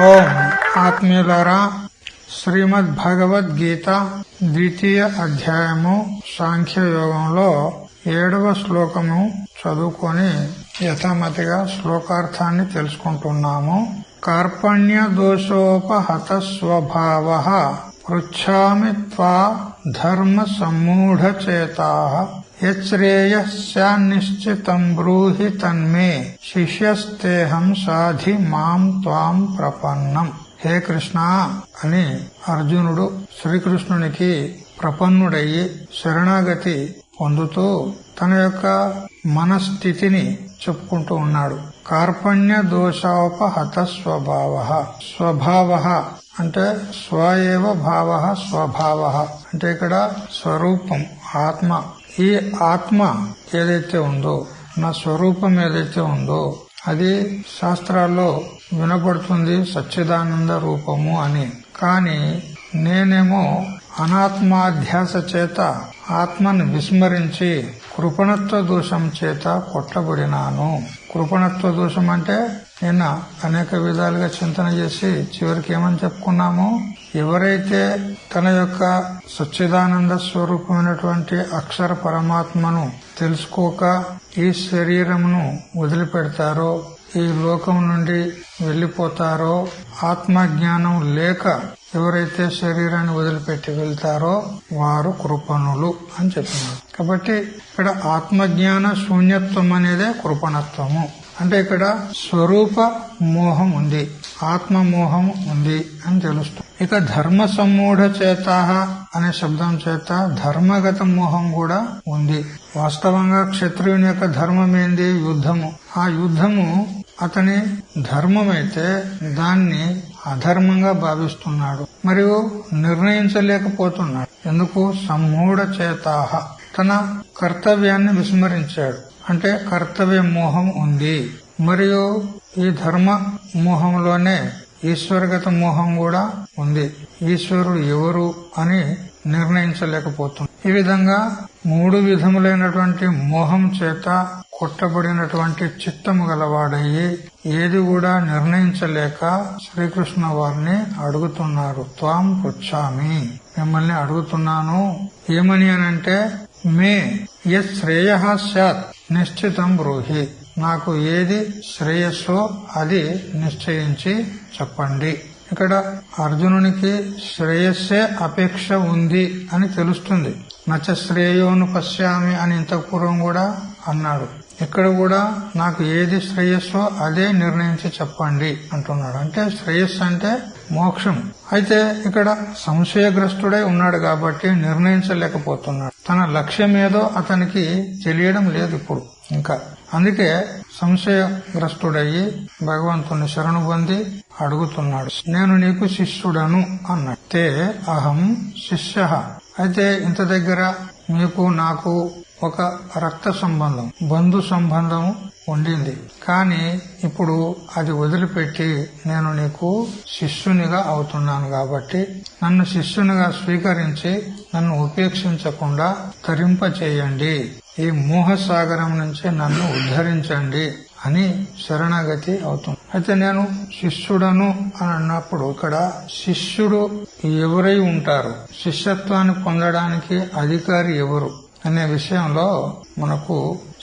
ఓం ఆత్మీయులారా, శ్రీమద్ భగవద్గీత ద్వితీయ అధ్యాయము సాంఖ్యయోగంలో 7వ శ్లోకము చదువుకొని యథామతిగా శ్లోకార్థాన్ని తెలుసుకుంటున్నాము. కార్పణ్య దోషోపహత స్వభావః పృచ్ఛామి త్వా ధర్మ సమ్మూఢచేతాః యచ్రేయస్యాన్నిశ్చితం బ్రూహి తన్మే శిష్యస్తేహం సాధి మాం త్వాం ప్రపన్నం. హే కృష్ణ అని అర్జునుడు శ్రీకృష్ణునికి ప్రపన్నుడయ్యి శరణాగతి పొందుతూ తన యొక్క మనస్థితిని చెప్పుకుంటూ ఉన్నాడు. కార్పణ్య దోషోపహత స్వభావః. స్వభావః అంటే స్వయేవ భావః స్వభావః అంటే ఇక్కడ స్వరూపం ఆత్మ. ఈ ఆత్మ ఏదైతే ఉందో, నా స్వరూపం ఏదైతే ఉందో అది శాస్త్రాల్లో వినపడుతుంది సచ్చిదానంద రూపము అని. కాని నేనేమో అనాత్మాధ్యాస చేత ఆత్మను విస్మరించి కృపణత్వ దోషం చేత కొట్టబడినాను. కృపణత్వ దోషం అంటే నిన్న అనేక విధాలుగా చింతన చేసి చివరికి ఏమని చెప్పుకున్నాము, ఎవరైతే తన యొక్క సచ్చిదానంద స్వరూపమైనటువంటి అక్షర పరమాత్మను తెలుసుకోక ఈ శరీరమును వదిలిపెడతారో, ఈ లోకం నుండి వెళ్లిపోతారో, ఆత్మజ్ఞానం లేక ఎవరైతే శరీరాన్ని వదిలిపెట్టి వెళ్తారో వారు కృపణులు అని చెప్పినారు. కాబట్టి ఇక్కడ ఆత్మజ్ఞాన శూన్యత్వం అనేదే కృపణత్వము. అంటే ఇక్కడ స్వరూప మోహం ఉంది, ఆత్మ మోహం ఉంది అని తెలుస్తుంది. ఇక ధర్మ సమ్మూఢ చేతాః అనే శబ్దం చేత ధర్మగత మోహం కూడా ఉంది. వాస్తవంగా క్షత్రియుని యొక్క ధర్మం ఏంది? యుద్ధము. ఆ యుద్ధము అతని ధర్మమైతే దాన్ని అధర్మంగా భావిస్తున్నాడు, మరియు నిర్ణయించలేకపోతున్నాడు. ఎందుకు? సమ్మూఢ చేతాః తన కర్తవ్యాన్ని విస్మరించాడు. అంటే కర్తవ్య మోహం ఉంది. మరియు ఈ ధర్మ మోహంలోనే ఈశ్వరగత మోహం కూడా ఉంది. ఈశ్వరుడు ఎవరు అని నిర్ణయించలేకపోతుంది. ఈ విధంగా 3 విధములైనటువంటి మోహం చేత కొట్టబడినటువంటి చిత్తము గలవాడయ్యి ఏది కూడా నిర్ణయించలేక శ్రీకృష్ణ వారిని అడుగుతున్నారు. త్వాం పృచ్ఛామి, మిమ్మల్ని అడుగుతున్నాను. ఏమని అనంటే, మే యత్ శ్రేయః స్యాత్ నిశ్చితం బ్రూహి, నాకు ఏది శ్రేయస్సో అది నిశ్చయించి చెప్పండి. ఇక్కడ అర్జునునికి శ్రేయస్సే అపేక్ష ఉంది అని తెలుస్తుంది. నచ శ్రేయోను పశ్యామి అని ఇంతకు పూర్వం కూడా అన్నాడు. ఇక్కడ కూడా నాకు ఏది శ్రేయస్సో అదే నిర్ణయించి చెప్పండి అంటున్నాడు. అంటే శ్రేయస్సు అంటే మోక్షం. అయితే ఇక్కడ సంశయగ్రస్తుడై ఉన్నాడు కాబట్టి నిర్ణయించలేకపోతున్నాడు. తన లక్ష్యం ఏదో అతనికి తెలియడం లేదు ఇప్పుడు ఇంకా. అందుకే సంశయగ్రస్తుడయ్యి భగవంతుని శరణు పొంది అడుగుతున్నాడు. నేను నీకు శిష్యుడను అన్నాడు. తే అహం శిష్యః. అయితే ఇంత దగ్గర మీకు నాకు ఒక రక్త సంబంధం, బంధు సంబంధం ఉండింది. కానీ ఇప్పుడు అది వదిలిపెట్టి నేను నీకు శిష్యునిగా అవుతున్నాను కాబట్టి నన్ను శిష్యునిగా స్వీకరించి నన్ను ఉపేక్షించకుండా తరింపచేయండి, ఈ మోహసాగరం నుంచి నన్ను ఉద్ధరించండి అని శరణాగతి అవుతుంది. అయితే నేను శిష్యుడను అని అన్నప్పుడు ఇక్కడ శిష్యుడు ఎవరై ఉంటారు, శిష్యత్వాన్ని పొందడానికి అధికారి ఎవరు అనే విషయంలో మనకు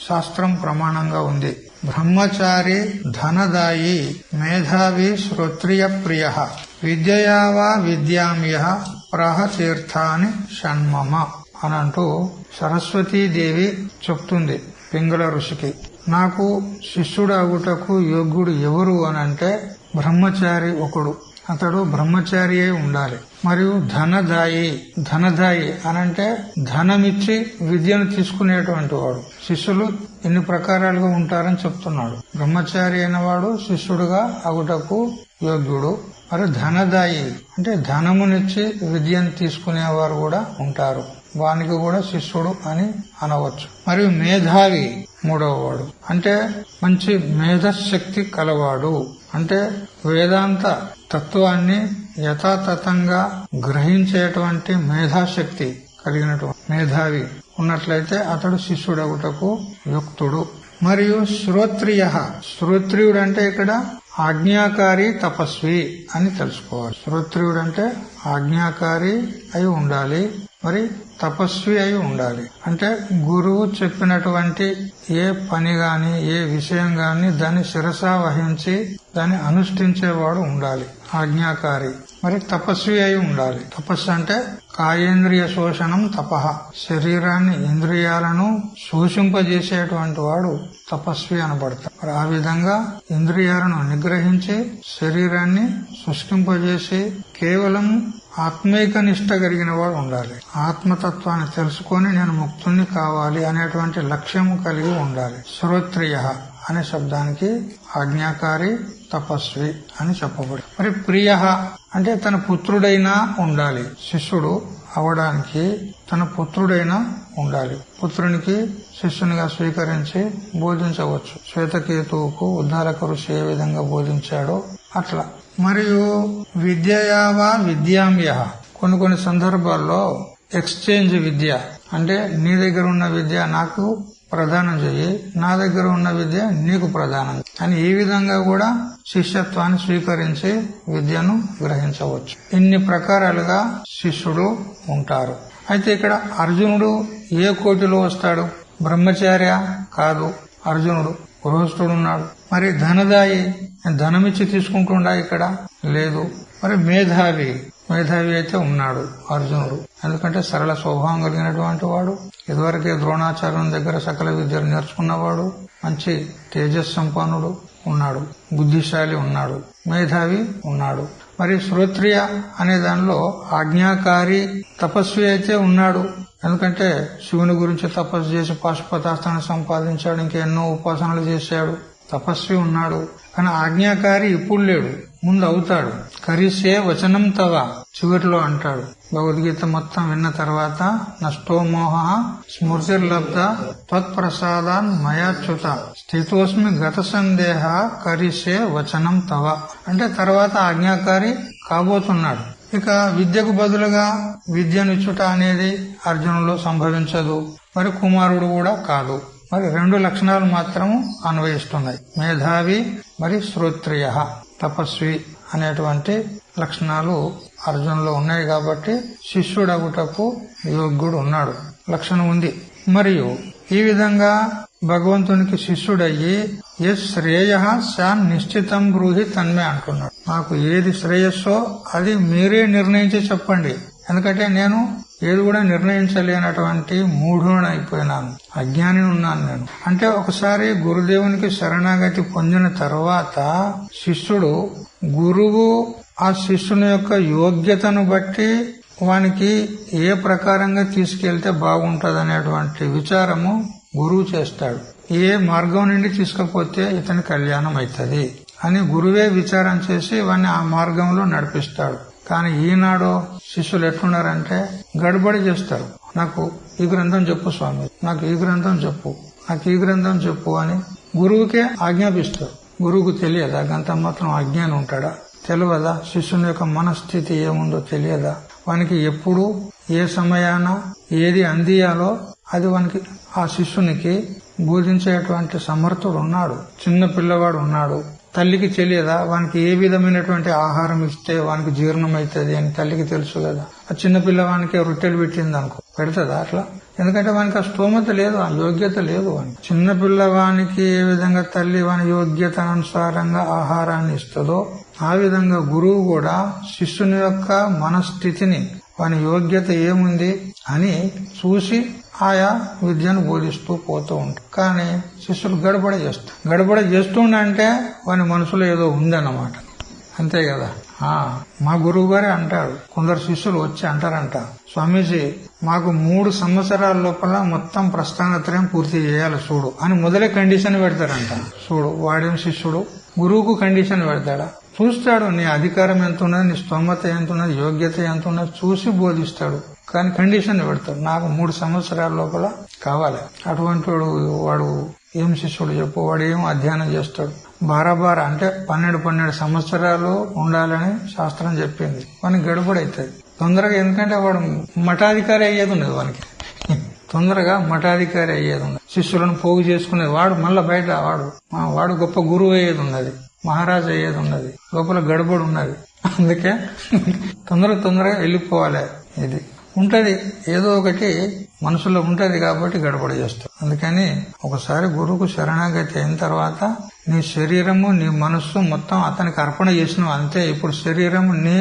శాస్త్రం ప్రమాణంగా ఉంది. బ్రహ్మచారి ధనదాయి మేధావి శ్రోత్రియ ప్రియ విద్యయావా విద్యామ్యః ప్రహతీర్థాని షణ్మమ అనంటూ సరస్వతీదేవి చెప్తుంది పింగళ ఋషికి. నాకు శిష్యుడు అగుటకు యోగ్యుడు ఎవరు అనంటే బ్రహ్మచారి ఒకడు, అతడు బ్రహ్మచారి అయి ఉండాలి. మరియు ధనదాయి అనంటే ధనమిచ్చి విద్యను తీసుకునేటువంటి వాడు. శిష్యులు ఇన్ని ప్రకారాలుగా ఉంటారని చెప్తున్నాడు. బ్రహ్మచారి అయిన వాడు శిష్యుడుగా అగుటకు యోగ్యుడు. మరి ధనదాయి అంటే ధనమునిచ్చి విద్యను తీసుకునేవారు కూడా ఉంటారు, వానికి కూడా శిష్యుడు అని అనవచ్చు. మరియు మేధావి మూడవవాడు, అంటే మంచి మేధశక్తి కలవాడు, అంటే వేదాంత తత్వాన్ని యథాతథంగా గ్రహించేటువంటి మేధాశక్తి కలిగినటువంటి మేధావి ఉన్నట్లయితే అతడు శిష్యుడగుటకు యుక్తుడు. మరియు శ్రోత్రియ, శ్రోత్రియుడు అంటే ఇక్కడ ఆజ్ఞాకారి తపస్వి అని తెలుసుకోవాలి. శ్రోత్రియుడు అంటే ఆజ్ఞాకారి అయి ఉండాలి, మరి తపస్వి అయి ఉండాలి. అంటే గురువు చెప్పినటువంటి ఏ పని గాని ఏ విషయం గాని దాన్ని శిరసా వహించి దాన్ని అనుష్ఠించేవాడు ఉండాలి ఆజ్ఞాకారి. మరి తపస్వి అయి ఉండాలి. తపస్సు అంటే కాయేంద్రియ శోషణం తపః, శరీరాన్ని ఇంద్రియాలను శోషింపజేసేటువంటి వాడు తపస్వి అనబడతాడు. మరి ఆ విధంగా ఇంద్రియాలను నిగ్రహించి శరీరాన్ని శుష్కింపజేసి కేవలం ఆత్మైక నిష్ట కలిగిన వాడు ఉండాలి. ఆత్మతత్వాన్ని తెలుసుకొని నేను ముక్తుణ్ణి కావాలి అనేటువంటి లక్ష్యము కలిగి ఉండాలి. శ్రోత్రియ అనే శబ్దానికి ఆజ్ఞాకారి తపస్వి అని చెప్పబడి. మరి ప్రియ అంటే తన పుత్రుడైనా ఉండాలి. శిష్యుడు అవడానికి తన పుత్రుడైనా ఉండాలి. పుత్రునికి శిష్యునిగా స్వీకరించి బోధించవచ్చు. శ్వేతకేతువుకు ఉద్దాలక ఋషి ఏ విధంగా బోధించాడో అట్లా. మరియు విద్యయావా విద్యాంయ, కొన్ని సందర్భాల్లో ఎక్స్చేంజ్ విద్య అంటే నీ దగ్గర ఉన్న విద్య నాకు ప్రదానం చెయ్యి, నా దగ్గర ఉన్న విద్య నీకు ప్రదానం అని ఈ విధంగా కూడా శిష్యత్వాన్ని స్వీకరించి విద్యను గ్రహించవచ్చు. ఇన్ని ప్రకారాలుగా శిష్యుడు ఉంటారు. అయితే ఇక్కడ అర్జునుడు ఏ కోటిలో వస్తాడు? బ్రహ్మచార్య కాదు, అర్జునుడు గృహస్థుడున్నాడు. మరి ధనదాయి ధనమిచ్చి తీసుకుంటుండా ఇక్కడ? లేదు. మరి మేధావి అయితే ఉన్నాడు అర్జునుడు. ఎందుకంటే సరళ స్వభావం కలిగినటువంటి వాడు, ఇదివరకే ద్రోణాచార్యుని దగ్గర సకల విద్యలు నేర్చుకున్నవాడు, మంచి తేజస్ సంపన్నుడు ఉన్నాడు, బుద్ధిశాలి ఉన్నాడు, మేధావి ఉన్నాడు. మరి శ్రోత్రియ అనే దానిలో ఆజ్ఞాకారి తపస్వి అయితే ఉన్నాడు. ఎందుకంటే శివుని గురించి తపస్సు చేసి పాశుపతాస్త్రాన్ని సంపాదించాడు, ఇంకెన్నో ఉపాసనలు చేశాడు, తపస్వి ఉన్నాడు. కానీ ఆజ్ఞాకారి ఇప్పుడు లేడు, ముందు అవుతాడు. కరిసే వచనం తవ చివరిలో అంటాడు. భగవద్గీత మొత్తం విన్న తర్వాత నష్టో మోహ స్మృతిర్లబ్ధ త్వత్ప్రసాదాన్ మయాచ్యుత స్థితోస్మి గత సందేహ కరిసే వచనం తవ అంటే తర్వాత ఆజ్ఞాకారి కాబోతున్నాడు. ఇక విద్యకు బదులుగా విద్యనిచ్చుట అనేది అర్జునులో సంభవించదు. మరి కుమారుడు కూడా కాదు. మరి 2 లక్షణాలు మాత్రము అన్వయిస్తున్నాయి. మేధావి మరి శ్రోత్రియ తపస్వి అనేటువంటి లక్షణాలు అర్జునులో ఉన్నాయి కాబట్టి శిష్యుడగుటకు యోగ్యుడు ఉన్నాడు, లక్షణం ఉంది. మరియు ఈ విధంగా భగవంతునికి శిష్యుడయ్యి ఎస్ శ్రేయ శాన్ నిశ్చితం బ్రూహి తన్మే అంటున్నాడు. నాకు ఏది శ్రేయస్సో అది మీరే నిర్ణయించి చెప్పండి. ఎందుకంటే నేను ఏది కూడా నిర్ణయించలేనటువంటి మూఢుని అయిపోయినాను, అజ్ఞాని ఉన్నాను నేను. అంటే ఒకసారి గురుదేవునికి శరణాగతి పొందిన తర్వాత శిష్యుడు గురువు ఆ శిష్యుని యొక్క యోగ్యతను బట్టి వానికి ఏ ప్రకారంగా తీసుకెళ్తే బాగుంటది అనేటువంటి విచారము గురువు చేస్తాడు. ఏ మార్గం నుండి తీసుకపోతే ఇతని కళ్యాణం అవుతుంది అని గురువే విచారం చేసి వాడిని ఆ మార్గంలో నడిపిస్తాడు. కానీ ఈనాడు శిష్యులు ఎట్లున్నారంటే గడబడి చేస్తారు. నాకు ఈ గ్రంథం చెప్పు స్వామి, నాకు ఈ గ్రంథం చెప్పు, నాకు ఈ గ్రంథం చెప్పు అని గురువుకే ఆజ్ఞాపిస్తారు. గురువుకు తెలియదా? గంత మాత్రం అజ్ఞానం ఉంటాడా? తెలియదా? శిష్యుని యొక్క మనస్థితి ఏముందో తెలియదా? వానికి ఎప్పుడు ఏ సమయాన ఏది అందియాలో అది వానికి ఆ శిష్యునికి బోధించేటువంటి సమర్థుడు ఉన్నాడు. చిన్న పిల్లవాడు ఉన్నాడు. తల్లికి తెలియదా? వానికి ఏ విధమైనటువంటి ఆహారం ఇస్తే వానికి జీర్ణం అవుతుంది అని తల్లికి తెలుసు కదా. ఆ చిన్న పిల్లవానికి రొట్టెలు పెట్టింది అనుకో, పెడతదా అట్లా? ఎందుకంటే వానికి ఆ స్తోమత లేదు, ఆ యోగ్యత లేదు. వానికి చిన్న పిల్లవానికి ఏ విధంగా తల్లి వాని యోగ్యత అనుసారంగా ఆహారాన్ని ఇస్తుందో ఆ విధంగా గురువు కూడా శిష్యుని యొక్క మనస్థితిని వాని యోగ్యత ఏముంది అని చూసి ఆయా విద్యను బోధిస్తూ పోతూ ఉంటారు. కానీ శిష్యులు గడబడ చేస్తుండంటే వాని మనసులో ఏదో ఉందన్నమాట. అంతే కదా. మా గురువు గారే అంటాడు, కొందరు శిష్యులు వచ్చి అంటారంట, స్వామీజీ మాకు 3 సంవత్సరాల లోపల మొత్తం ప్రస్థానత్రయం పూర్తి చేయాలి చూడు అని మొదలే కండిషన్ పెడతారంట. చూడు వాడేం శిష్యుడు గురువుకు కండిషన్ పెడతాడా? చూస్తాడు నీ అధికారం ఎంత ఉన్నది, నీ స్తోమత ఎంత ఉన్నది, యోగ్యత ఎంత ఉన్నది చూసి బోధిస్తాడు. కానీ కండిషన్ పెడతాడు, నాకు 3 సంవత్సరాల లోపల కావాలి. అటువంటి వాడు ఏం శిష్యుడు చెప్పు? వాడు ఏం అధ్యయనం చేస్తాడు? బారాబారా అంటే 12 సంవత్సరాలు ఉండాలని శాస్త్రం చెప్పింది. వానికి గడబడైతుంది తొందరగా. ఎందుకంటే వాడు మఠాధికారి అయ్యేది ఉన్నది, వానికి తొందరగా మఠాధికారి అయ్యేది ఉన్నది. శిష్యులను పోగు చేసుకునేది వాడు, మళ్ళా బయట వాడు గొప్ప గురువు అయ్యేది ఉన్నది. మహారాజు అయ్యేది ఉన్నది, లోపల గడబడి ఉన్నది. అందుకే తొందరగా వెళ్ళిపోవాలి. ఇది ఉంటది, ఏదో ఒకటి మనసులో ఉంటది కాబట్టి గడబడి చేస్తాం. అందుకని ఒకసారి గురువుకు శరణాగతి అయిన తర్వాత నీ శరీరము నీ మనస్సు మొత్తం అతనికి అర్పణ చేసినావు అంతే. ఇప్పుడు శరీరము నీ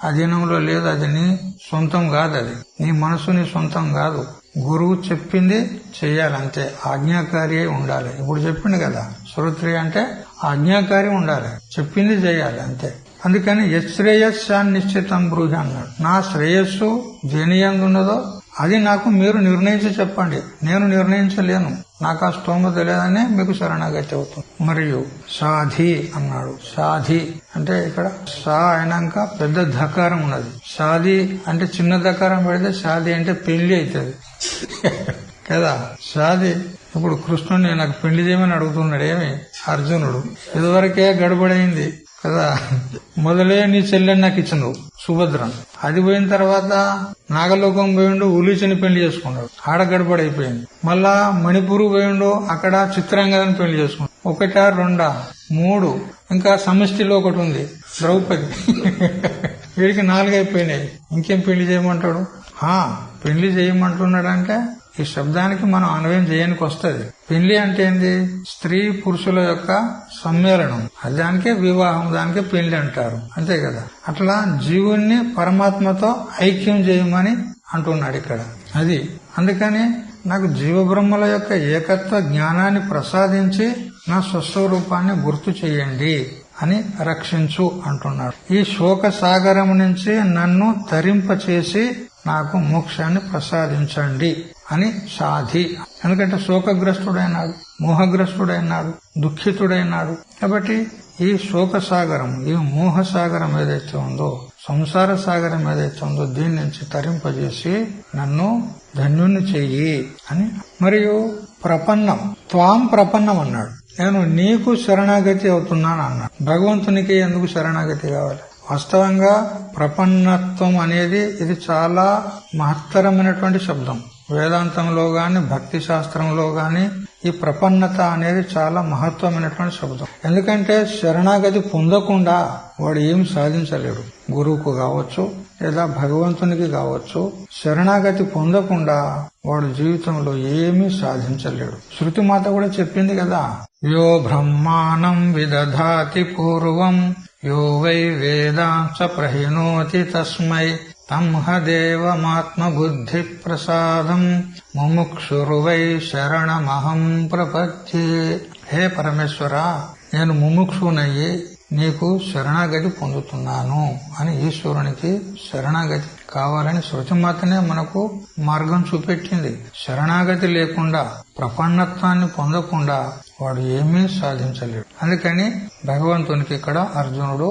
అధీనంలో లేదు, అది నీ సొంతం కాదు, అది నీ మనస్సు నీ సొంతం కాదు. గురువు చెప్పింది చెయ్యాలి అంతే, ఆజ్ఞాకారి అయి ఉండాలి. ఇప్పుడు చెప్పింది కదా శ్రోత్రియ అంటే ఆజ్ఞాకారి ఉండాలి, చెప్పింది చేయాలి అంతే. అందుకని యశ్రేయస్సాన్ నిశ్చితం బ్రూహి అన్నాడు. నా శ్రేయస్సు దేని యందు ఉన్నదో అది నాకు మీరు నిర్ణయించి చెప్పండి, నేను నిర్ణయించలేను, నాకు ఆ స్తోమత లేదని మీకు శరణాగతి అవుతుంది. మరియు సాధి అన్నాడు. సాధి అంటే ఇక్కడ సా అయినాక పెద్ద ధకారం ఉన్నది. సాధి అంటే చిన్న ధకారం పెడితే సాధి అంటే పెళ్లి అవుతుంది కదా. సాధి ఇప్పుడు కృష్ణుడిని నాకు పెళ్లి చేయమని అడుగుతున్నాడు ఏమి అర్జునుడు. ఇదివరకే గడబడైంది కదా, మొదలే నీ చెల్లెని నాకు ఇచ్చినవు సుభద్రను. అది పోయిన తర్వాత నాగలోకం పోయిండు, ఉలీచని పెళ్లి చేసుకున్నాడు, ఆడ గడబడైపోయింది. మళ్ళా మణిపూర్ పోయిండు, అక్కడ చిత్రాంగదని పెళ్లి చేసుకున్నాడు. 1, 2, 3 ఇంకా సమిష్టిలో ఒకటి ఉంది ద్రౌపది. వీడికి 4 అయిపోయినాయి. ఇంకేం పెళ్లి చేయమంటాడు? పెళ్లి చేయమంటున్నాడంటే ఈ శబ్దానికి మనం అన్వయం చేయడానికి వస్తుంది. పెళ్లి అంటే ఏంది? స్త్రీ పురుషుల యొక్క సమ్మేళనం, దానికే వివాహం, దానికే పెళ్లి అంటారు అంతే కదా. అట్లా జీవుణ్ణి పరమాత్మతో ఐక్యం చేయమని అంటున్నాడు ఇక్కడ. అది అందుకని నాకు జీవబ్రహ్మల యొక్క ఏకత్వ జ్ఞానాన్ని ప్రసాదించి నా స్వస్వరూపాన్ని గుర్తు చేయండి అని రక్షించు అంటున్నాడు. ఈ శోక సాగరం నుంచి నన్ను తరింపచేసి నాకు మోక్షాన్ని ప్రసాదించండి అని సాధి. ఎందుకంటే శోకగ్రస్తుడైనాడు, మోహగ్రస్తుడైనాడు, దుఃఖితుడైనాడు. కాబట్టి ఈ శోక సాగరం, ఈ మోహ సాగరం ఏదైతే ఉందో, సంసార సాగరం ఏదైతే ఉందో, దీని నుంచి తరింపజేసి నన్ను ధన్యుణ్ణి చెయ్యి అని. మరియు ప్రపన్నం, త్వాం ప్రపన్నం అన్నాడు. నేను నీకు శరణాగతి అవుతున్నాను అన్నాడు. భగవంతునికి ఎందుకు శరణాగతి కావాలి? వాస్తవంగా ప్రపన్నత్వం అనేది ఇది చాలా మహత్తరమైనటువంటి శబ్దం. వేదాంతంలో గాని భక్తి శాస్త్రంలో గాని ఈ ప్రపన్నత అనేది చాలా మహత్వమైనటువంటి శబ్దం. ఎందుకంటే శరణాగతి పొందకుండా వాడు ఏం సాధించలేడు. గురువుకు కావచ్చు లేదా భగవంతునికి కావచ్చు, శరణాగతి పొందకుండా వాడు జీవితంలో ఏమీ సాధించలేడు. శృతి మాత కూడా చెప్పింది కదా, యో బ్రహ్మాణం విదధాతి పూర్వం యో వై వేదాంస ప్రహిణోతి తస్మై తంహదేవమాత్మ బుద్ధి ప్రసాదం ముముక్షుర్వై శరణమహం ప్రపద్యే. హే పరమేశ్వర, నేను ముముక్షునయ్యి నీకు శరణాగతి పొందుతున్నాను అని ఈశ్వరునికి శరణాగతి కావాలని శృతిమాతనే మనకు మార్గం చూపెట్టింది. శరణాగతి లేకుండా, ప్రపన్నత్వాన్ని పొందకుండా వాడు ఏమీ సాధించలేడు. అందుకని భగవంతునికి ఇక్కడ అర్జునుడు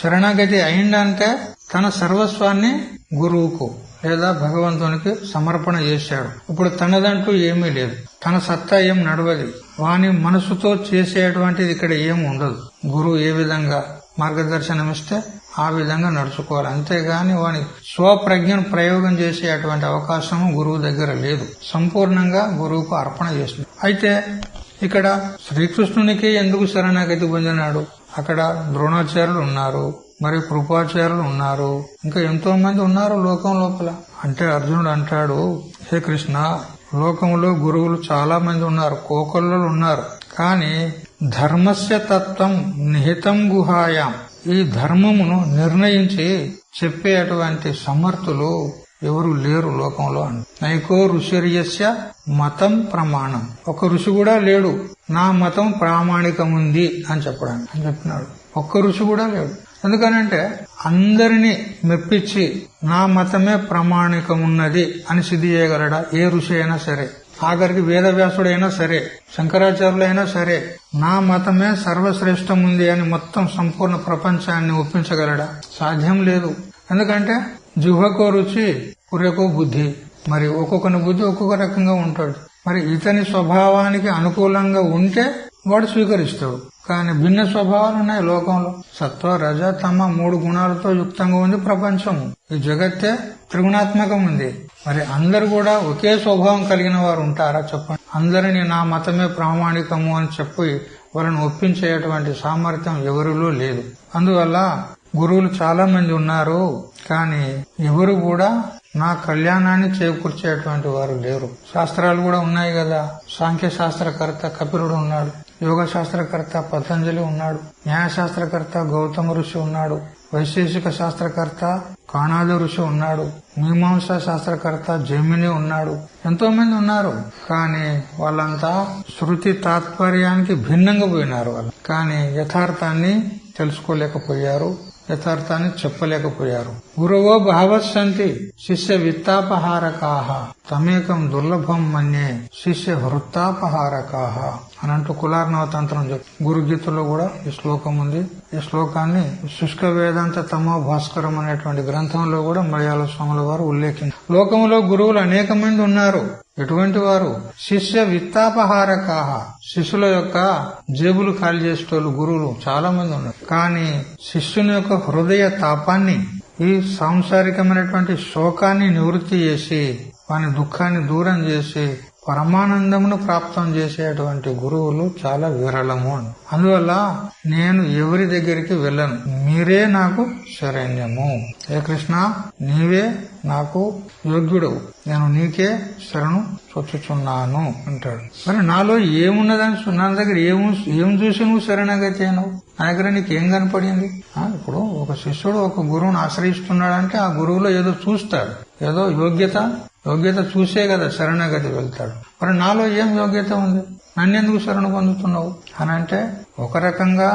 శరణాగతి అయిందంటే తన సర్వస్వాన్ని గురువుకు లేదా భగవంతునికి సమర్పణ చేశాడు. ఇప్పుడు తనదంటూ ఏమీ లేదు, తన సత్తా ఏం నడవది, వాని మనసుతో చేసేటువంటిది ఇక్కడ ఏం ఉండదు. గురువు ఏ విధంగా మార్గదర్శనం ఇస్తే ఆ విధంగా నడుచుకోవాలి, అంతేగాని వాని స్వప్రజ్ఞను ప్రయోగం చేసే అటువంటి అవకాశం గురువు దగ్గర లేదు. సంపూర్ణంగా గురువుకు అర్పణ చేస్తుంది. అయితే ఇక్కడ శ్రీకృష్ణునికి ఎందుకు శరణాగతి పొందినాడు? అక్కడ ద్రోణాచార్యులు ఉన్నారు, మరి కృపాచార్యులు ఉన్నారు, ఇంకా ఎంతో మంది ఉన్నారు లోకం లోపల. అంటే అర్జునుడు అంటాడు, హే కృష్ణ, లోకంలో గురువులు చాలా మంది ఉన్నారు, కోకొల్లలు ఉన్నారు, కానీ ధర్మస్య తత్వం నిహితం గుహాయాం, ఈ ధర్మమును నిర్ణయించి చెప్పేటువంటి సమర్థులు ఎవరు లేరు లోకంలో. నైకో ఋషిర్యస్య మతం ప్రమాణం, ఒక ఋషి కూడా లేడు నా మతం ప్రామాణికముంది అని చెప్పినాడు. ఒక్క ఋషి కూడా లేడు. ఎందుకనంటే అందరినీ మెప్పించి నా మతమే ప్రామాణికమున్నది అని సిద్ధి చేయగలడా ఏ ఋషి అయినా సరే? ఆఖరికి వేదవ్యాసుడైనా సరే, శంకరాచార్యులైనా సరే, నా మతమే సర్వశ్రేష్టముంది అని మొత్తం సంపూర్ణ ప్రపంచాన్ని ఒప్పించగలడా? సాధ్యం లేదు. ఎందుకంటే జిహ్వకో రుచి పుర్రెకో బుద్ధి, మరి ఒక్కొక్కని బుద్ధి ఒక్కొక్క రకంగా ఉంటాడు. మరి ఇతని స్వభావానికి అనుకూలంగా ఉంటే వాడు స్వీకరిస్తాడు. కానీ భిన్న స్వభావాలు ఉన్నాయి లోకంలో. సత్వ రజ తమ 3 గుణాలతో యుక్తంగా ఉంది ప్రపంచము. ఈ జగత్తే త్రిగుణాత్మకం ఉంది. మరి అందరు కూడా ఒకే స్వభావం కలిగిన వారు ఉంటారా చెప్పండి? అందరినీ నా మతమే ప్రామాణికము అని చెప్పి వాళ్ళని ఒప్పించేటువంటి సామర్థ్యం ఎవరిలో లేదు. అందువల్ల గురువులు చాలా మంది ఉన్నారు, కానీ ఎవరు కూడా నా కళ్యాణాన్ని చేకూర్చేటువంటి వారు లేరు. శాస్త్రాలు కూడా ఉన్నాయి కదా, సాంఖ్య శాస్త్రకర్త కపిలుడు ఉన్నాడు, యోగ శాస్త్రకర్త పతంజలి ఉన్నాడు, న్యాయశాస్త్రకర్త గౌతమ ఋషి ఉన్నాడు, వైశేషిక శాస్త్రకర్త కాణాద ఋషి ఉన్నాడు, మీమాంసా శాస్త్రకర్త జైమిని ఉన్నాడు, ఎంతో మంది ఉన్నారు. కానీ వాళ్ళంతా శృతి తాత్పర్యానికి భిన్నంగా పోయినారు. వాళ్ళు కానీ యథార్థాన్ని తెలుసుకోలేకపోయారు, యథార్థాన్ని చెప్పలేకపోయారు. గురువో భావస్సంతి శిష్య విత్తాపహారకాహ తమేకం దుర్లభం మన్యే శిష్య వృత్తాపహారకాహ అనంటూ కులార్ణవ తంత్రం గురుగీతలో కూడా ఈ శ్లోకం ఉంది. ఈ శ్లోకాన్ని శుష్క వేదాంత తమో భాస్కరం అనేటువంటి గ్రంథంలో కూడా మలయాళ స్వాముల వారు ఉల్లేఖించారు. లోకంలో గురువులు అనేక మంది ఉన్నారు. ఎటువంటి వారు? శిష్య విత్తాపహారకాహ, శిష్యుల యొక్క జేబులు ఖాళీ చేసేటోళ్ళు గురువులు చాలా మంది ఉన్నారు. కానీ శిష్యుని యొక్క హృదయ తాపాన్ని, ఈ సాంసారికమైనటువంటి శోకాన్ని నివృత్తి చేసి వాని దుఃఖాన్ని దూరం చేసి పరమానందమును ప్రాప్తం చేసేటువంటి గురువులు చాలా విరళము. అందువల్ల నేను ఎవరి దగ్గరికి వెళ్ళను, మీరే నాకు శరణ్యము. ఏ కృష్ణ, నీవే నాకు యోగ్యుడు, నేను నీకే శరణు చొచ్చుచున్నాను అంటాడు. మరి నాలో ఏమున్నదని, నా దగ్గర ఏం చూసి నువ్వు శరణాగతి అయినావు? నా దగ్గర నీకేం కనపడింది? ఇప్పుడు ఒక శిష్యుడు ఒక గురువును ఆశ్రయిస్తున్నాడంటే ఆ గురువులో ఏదో చూస్తాడు, ఏదో యోగ్యత చూసే కదా శరణాగతి వెళ్తాడు. మరి నాలో ఏం యోగ్యత ఉంది, నన్నెందుకు శరణు పొందుతున్నావు అని అంటే, ఒక రకంగా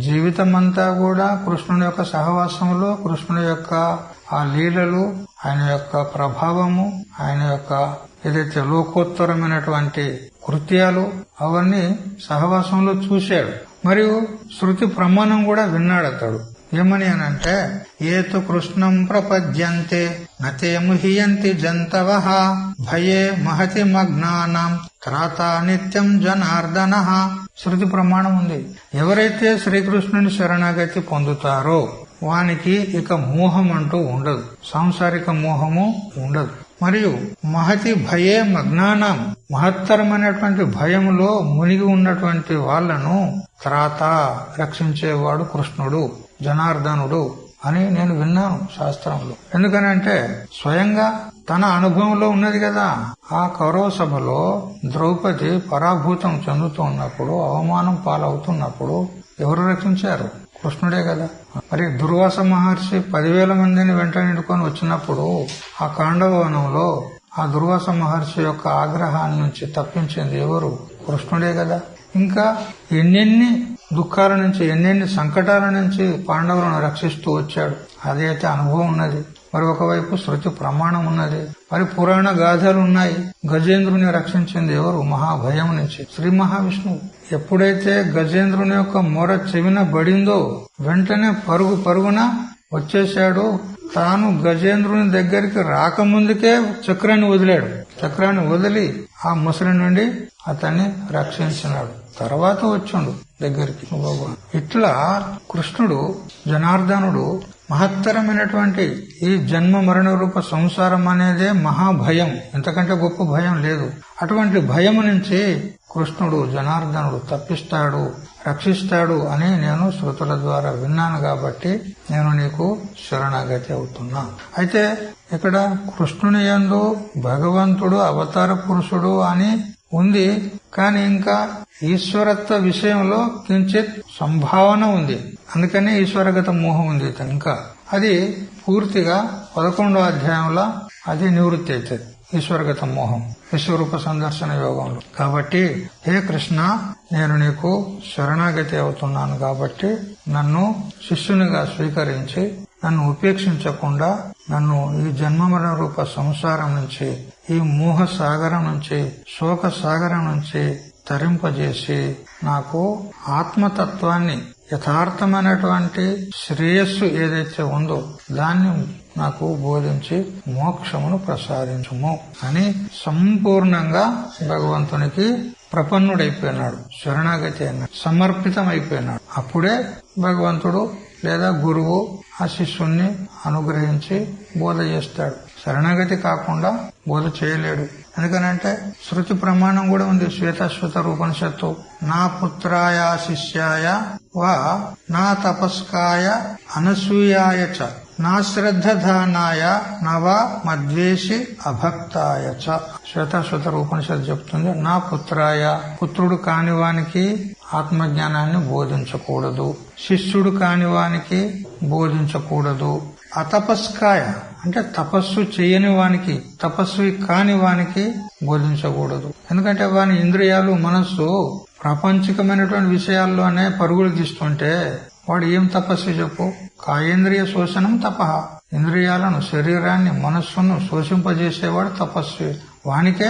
జీవితం అంతా కూడా కృష్ణుని యొక్క సహవాసంలో, కృష్ణుని యొక్క ఆ లీలలు, ఆయన యొక్క ప్రభావము, ఆయన యొక్క ఏదైతే లోకోత్తరమైనటువంటి కృత్యాలు అవన్నీ సహవాసంలో చూశాడు. మరియు శృతి ప్రమాణం కూడా విన్నాడు అతడు. ఏమని అనంటే, ఏతు కృష్ణం ప్రపద్యంతే నతే ముహ్యంతి జంతవః భయే మహతి మగ్నానాం త్రాత నిత్యం జనార్దన. శృతి ప్రమాణం ఉంది. ఎవరైతే శ్రీకృష్ణుని శరణాగతి పొందుతారో వానికి ఇక మోహం అంటూ ఉండదు, సాంసారిక మోహము ఉండదు. మరియు మహతి భయే మగ్నానం, మహత్తరమైనటువంటి భయములో మునిగి ఉన్నటువంటి వాళ్లను త్రాత, రక్షించేవాడు కృష్ణుడు, జనార్దనుడు అని నేను విన్నాను శాస్త్రంలో. ఎందుకనంటే స్వయంగా తన అనుభవంలో ఉన్నది కదా. ఆ కౌరవ సభలో ద్రౌపది పరాభూతం చెందుతూ ఉన్నప్పుడు, అవమానం పాలవుతున్నప్పుడు ఎవరు రక్షించారు? కృష్ణుడే కదా. మరి దుర్వాస మహర్షి 10,000 మందిని వెంట నిండుకొని వచ్చినప్పుడు ఆ కాండవవనంలో ఆ దుర్వాస మహర్షి యొక్క ఆగ్రహాన్ని నుంచి తప్పించింది ఎవరు? కృష్ణుడే కదా. ఇంకా ఎన్నెన్ని దుఃఖాల నుంచి, ఎన్నెన్ని సంకటాల నుంచి పాండవులను రక్షిస్తూ వచ్చాడు. అదైతే అనుభవం ఉన్నది. మరి ఒకవైపు శృతి ప్రమాణం ఉన్నది. మరి పురాణ గాథలు ఉన్నాయి. గజేంద్రుని రక్షించింది ఎవరు? మహాభయం నుంచి శ్రీ మహావిష్ణువు. ఎప్పుడైతే గజేంద్రుని యొక్క మొర చెవిన బడిందో వెంటనే పరుగున వచ్చేశాడు. తాను గజేంద్రుని దగ్గరికి రాకముందుకే చక్రాన్ని వదిలాడు. చక్రాన్ని వదిలి ఆ ముసలి నుండి అతన్ని రక్షించినాడు. తర్వాత వచ్చిండు దగ్గరికి. ఇట్లా కృష్ణుడు, జనార్దనుడు మహత్తరమైనటువంటి ఈ జన్మ మరణ రూప సంసారం అనేదే మహాభయం, ఎంతకంటే గొప్ప భయం లేదు. అటువంటి భయం నుంచి కృష్ణుడు, జనార్దనుడు తప్పిస్తాడు, రక్షిస్తాడు అని నేను శృతుల ద్వారా విన్నాను. కాబట్టి నేను నీకు శరణాగతి అవుతున్నా. అయితే ఇక్కడ కృష్ణుని యందు భగవంతుడు అవతార పురుషుడు అని ఉంది. కానీ ఇంకా ఈశ్వరత్వ విషయంలో కించిత్ సంభావన ఉంది. అందుకనే ఈశ్వరగత మోహం ఉంది. ఇంకా అది పూర్తిగా 11వ అధ్యాయంలో అది నివృత్తి అవుతుంది, ఈశ్వరగత మోహం విశ్వరూప సందర్శన యోగంలో. కాబట్టి హే కృష్ణ, నేను నీకు శరణాగతి అవుతున్నాను. కాబట్టి నన్ను శిష్యునిగా స్వీకరించి నన్ను ఉపేక్షించకుండా, నన్ను ఈ జన్మమరణ రూప సంసారం నుంచి, ఈ మోహ సాగరం నుంచి, శోక సాగరం నుంచి తరింపజేసి నాకు ఆత్మతత్వాన్ని, యథార్థమైనటువంటి శ్రేయస్సు ఏదైతే ఉందో దాన్ని నాకు బోధించి మోక్షమును ప్రసాదించుము అని సంపూర్ణంగా భగవంతునికి ప్రపన్నుడైపోయినాడు, శరణాగతి అయినాడు, సమర్పితం అయిపోయినాడు. అప్పుడే భగవంతుడు లేదా గురువు ఆ శిష్యుణ్ణి అనుగ్రహించి బోధ చేస్తాడు. శరణాగతి కాకుండా బోధ చేయలేడు. ఎందుకనంటే శృతి ప్రమాణం కూడా ఉంది. శ్వేతాశ్వత రూపనిషత్తు నా పుత్రాయ శిష్యాయ వా నా తపస్కాయ అనసూయాయ చ నా శ్రద్ధధానాయ నవా మద్వేషి అభక్తాయ చ. శ్వేతాశ్వత రూపనిషత్తు చెప్తుంది, నా పుత్రాయ పుత్రుడు కానివానికి ఆత్మజ్ఞానాన్ని బోధించకూడదు, శిష్యుడు కానివానికి బోధించకూడదు. అతపస్కాయ అంటే తపస్సు చేయని వానికి, తపస్వి కాని వానికి బోధించకూడదు. ఎందుకంటే వాని ఇంద్రియాలు మనస్సు ప్రాపంచికమైనటువంటి విషయాల్లోనే పరుగులు తీస్తుంటే వాడు ఏం తపస్సు చెప్పు. కాయేంద్రియ శోషణం తపః. ఇంద్రియాలను, శరీరాన్ని, మనస్సును శోషింపజేసేవాడు తపస్వి. వానికే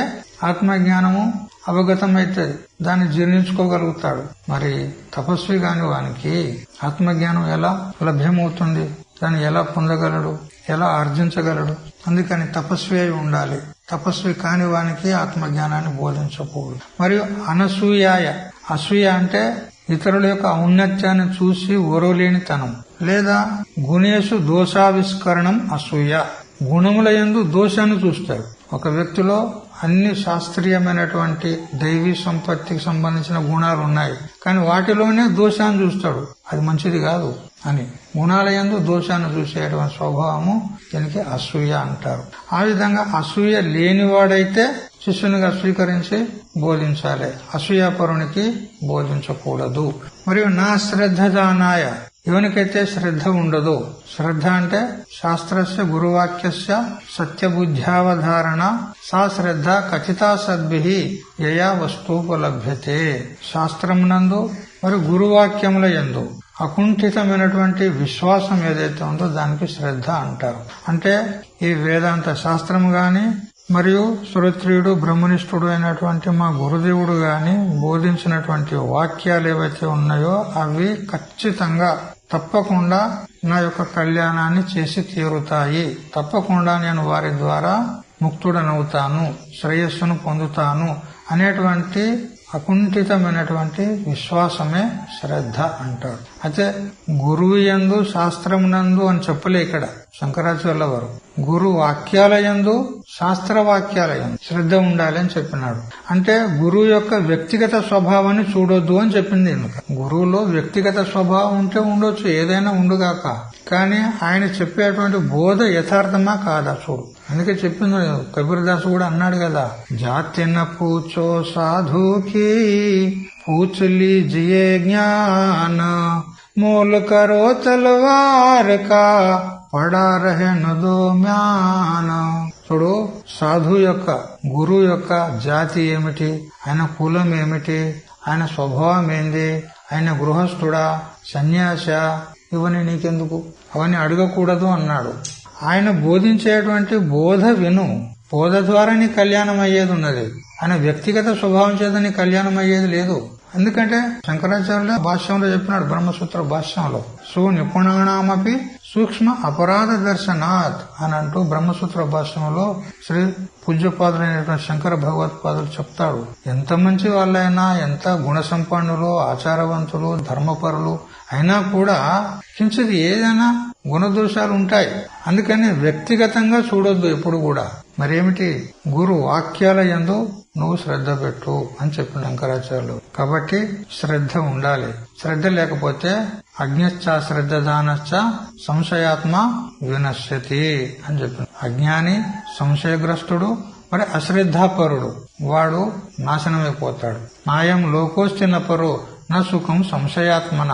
ఆత్మజ్ఞానము అవగతమైతుంది, దాన్ని జీర్ణించుకోగలుగుతాడు. మరి తపస్వి కాని వానికి ఆత్మజ్ఞానం ఎలా లభ్యమవుతుంది? దాన్ని ఎలా పొందగలడు, ఎలా ఆర్జించగలడు? అందుకని తపస్వి అయి ఉండాలి. తపస్వి కాని వానికి ఆత్మజ్ఞానాన్ని బోధించకూడదు. మరియు అనసూయాయ, అసూయ అంటే ఇతరుల యొక్క ఔన్నత్యాన్ని చూసి ఓరవలేనితనం, లేదా గుణేషు దోషావిష్కరణం అసూయ. గుణముల యందు దోషాన్ని చూస్తాడు. ఒక వ్యక్తిలో అన్ని శాస్త్రీయమైనటువంటి దైవీ సంపత్తికి సంబంధించిన గుణాలు ఉన్నాయి, కానీ వాటిలోనే దోషాన్ని చూస్తాడు. అది మంచిది కాదు అని గుణాల యందు దోషాన్ని చూసేటువంటి స్వభావము దీనికి అసూయ అంటారు. ఆ విధంగా అసూయ లేనివాడైతే శిష్యునిగా స్వీకరించి బోధించాలి, అసూయాపరునికి బోధించకూడదు. మరియు నా శ్రద్ధదానాయ, ఎవనికైతే శ్రద్ధ ఉండదో, శ్రద్ధ అంటే శాస్త్రస్య గురువాక్యస్య సత్యబుద్ధ్యావధారణ సా శ్రద్ధ ఖచ్చితా సద్భిః యయా వస్తూపలభ్యతే. శాస్త్రమునందు మరియు గురువాక్యముల యందు అకుంఠితమైనటువంటి విశ్వాసం ఏదైతే ఉందో దానికి శ్రద్ధ అంటారు. అంటే ఈ వేదాంత శాస్త్రము గాని మరియు శ్రోత్రియుడు బ్రహ్మనిష్ఠుడు అయినటువంటి మా గురుదేవుడు గాని బోధించినటువంటి వాక్యాలు ఏవైతే ఉన్నాయో అవి ఖచ్చితంగా తప్పకుండా నా యొక్క కళ్యాణాన్ని చేసి తీరుతాయి, తప్పకుండా నేను వారి ద్వారా ముక్తుడనవుతాను, శ్రేయస్సును పొందుతాను అనేటువంటి అకుంఠితమైనటువంటి విశ్వాసమే శ్రద్ధ అంటాడు. అయితే గురువు యందు శాస్త్రమునందు అని చెప్పలే ఇక్కడ శంకరాచార్యుల వారు. గురు వాక్యాల యందు శాస్త్రవాక్యాల యందు శ్రద్ధ ఉండాలి అని చెప్పినాడు. అంటే గురువు యొక్క వ్యక్తిగత స్వభావాన్ని చూడొద్దు అని చెప్పింది. గురువులో వ్యక్తిగత స్వభావం ఉంటే ఉండొచ్చు, ఏదైనా ఉండుగాక, కానీ ఆయన చెప్పేటువంటి బోధ యథార్థమా కాదా చూడు. అందుకే చెప్పింది కబీర్దాసు కూడా అన్నాడు కదా, జాతిన పూచో సాధుకి పూछ लीजिए ज्ञान मोल करो तलवार का పడా రహెనదో మ్యాన. చూడు, సాధు యొక్క, గురువు యొక్క జాతి ఏమిటి, ఆయన కులం ఏమిటి, ఆయన స్వభావం ఏంది, ఆయన గృహస్థుడా సన్యాస, ఇవన్నీ నీకెందుకు, అవన్నీ అడగకూడదు అన్నాడు. ఆయన బోధించేటువంటి బోధ విను, బోధ ద్వారా నీ కళ్యాణం అయ్యేది ఉన్నది. ఆయన వ్యక్తిగత స్వభావం చేత నీ కళ్యాణం అయ్యేది లేదు. ఎందుకంటే శంకరాచార్యుల భాష్యంలో చెప్పినాడు, బ్రహ్మసూత్ర భాష్యంలో సునిపుణానామపి సూక్ష్మ అపరాధ దర్శనాత్ అని అంటూ బ్రహ్మసూత్ర భాష్యంలో శ్రీ పూజ్యపాదులైనటువంటి శంకర భగవత్పాదులు చెప్తాడు. ఎంత మంచి వాళ్ళైనా, ఎంత గుణ సంపన్నులు, ఆచారవంతులు, ధర్మపరులు అయినా కూడా కించిది ఏదైనా గుణదోషాలు ఉంటాయి. అందుకని వ్యక్తిగతంగా చూడొద్దు ఎప్పుడు కూడా. మరేమిటి, గురు వాక్యాల యందు నువ్వు శ్రద్ధ పెట్టు అని చెప్పిన శంకరాచార్యులు. కాబట్టి శ్రద్ధ ఉండాలి. శ్రద్ధ లేకపోతే అజ్ఞశ్చ శ్రద్ధదానశ్చ సంశయాత్మ వినశ్యతి అని చెప్పిన. అజ్ఞాని, సంశయగ్రస్తుడు, మరి అశ్రద్ధాపరుడు వాడు నాశనమైపోతాడు. నాయం లోకోస్తిన పరో నా సుఖం సంశయాత్మన.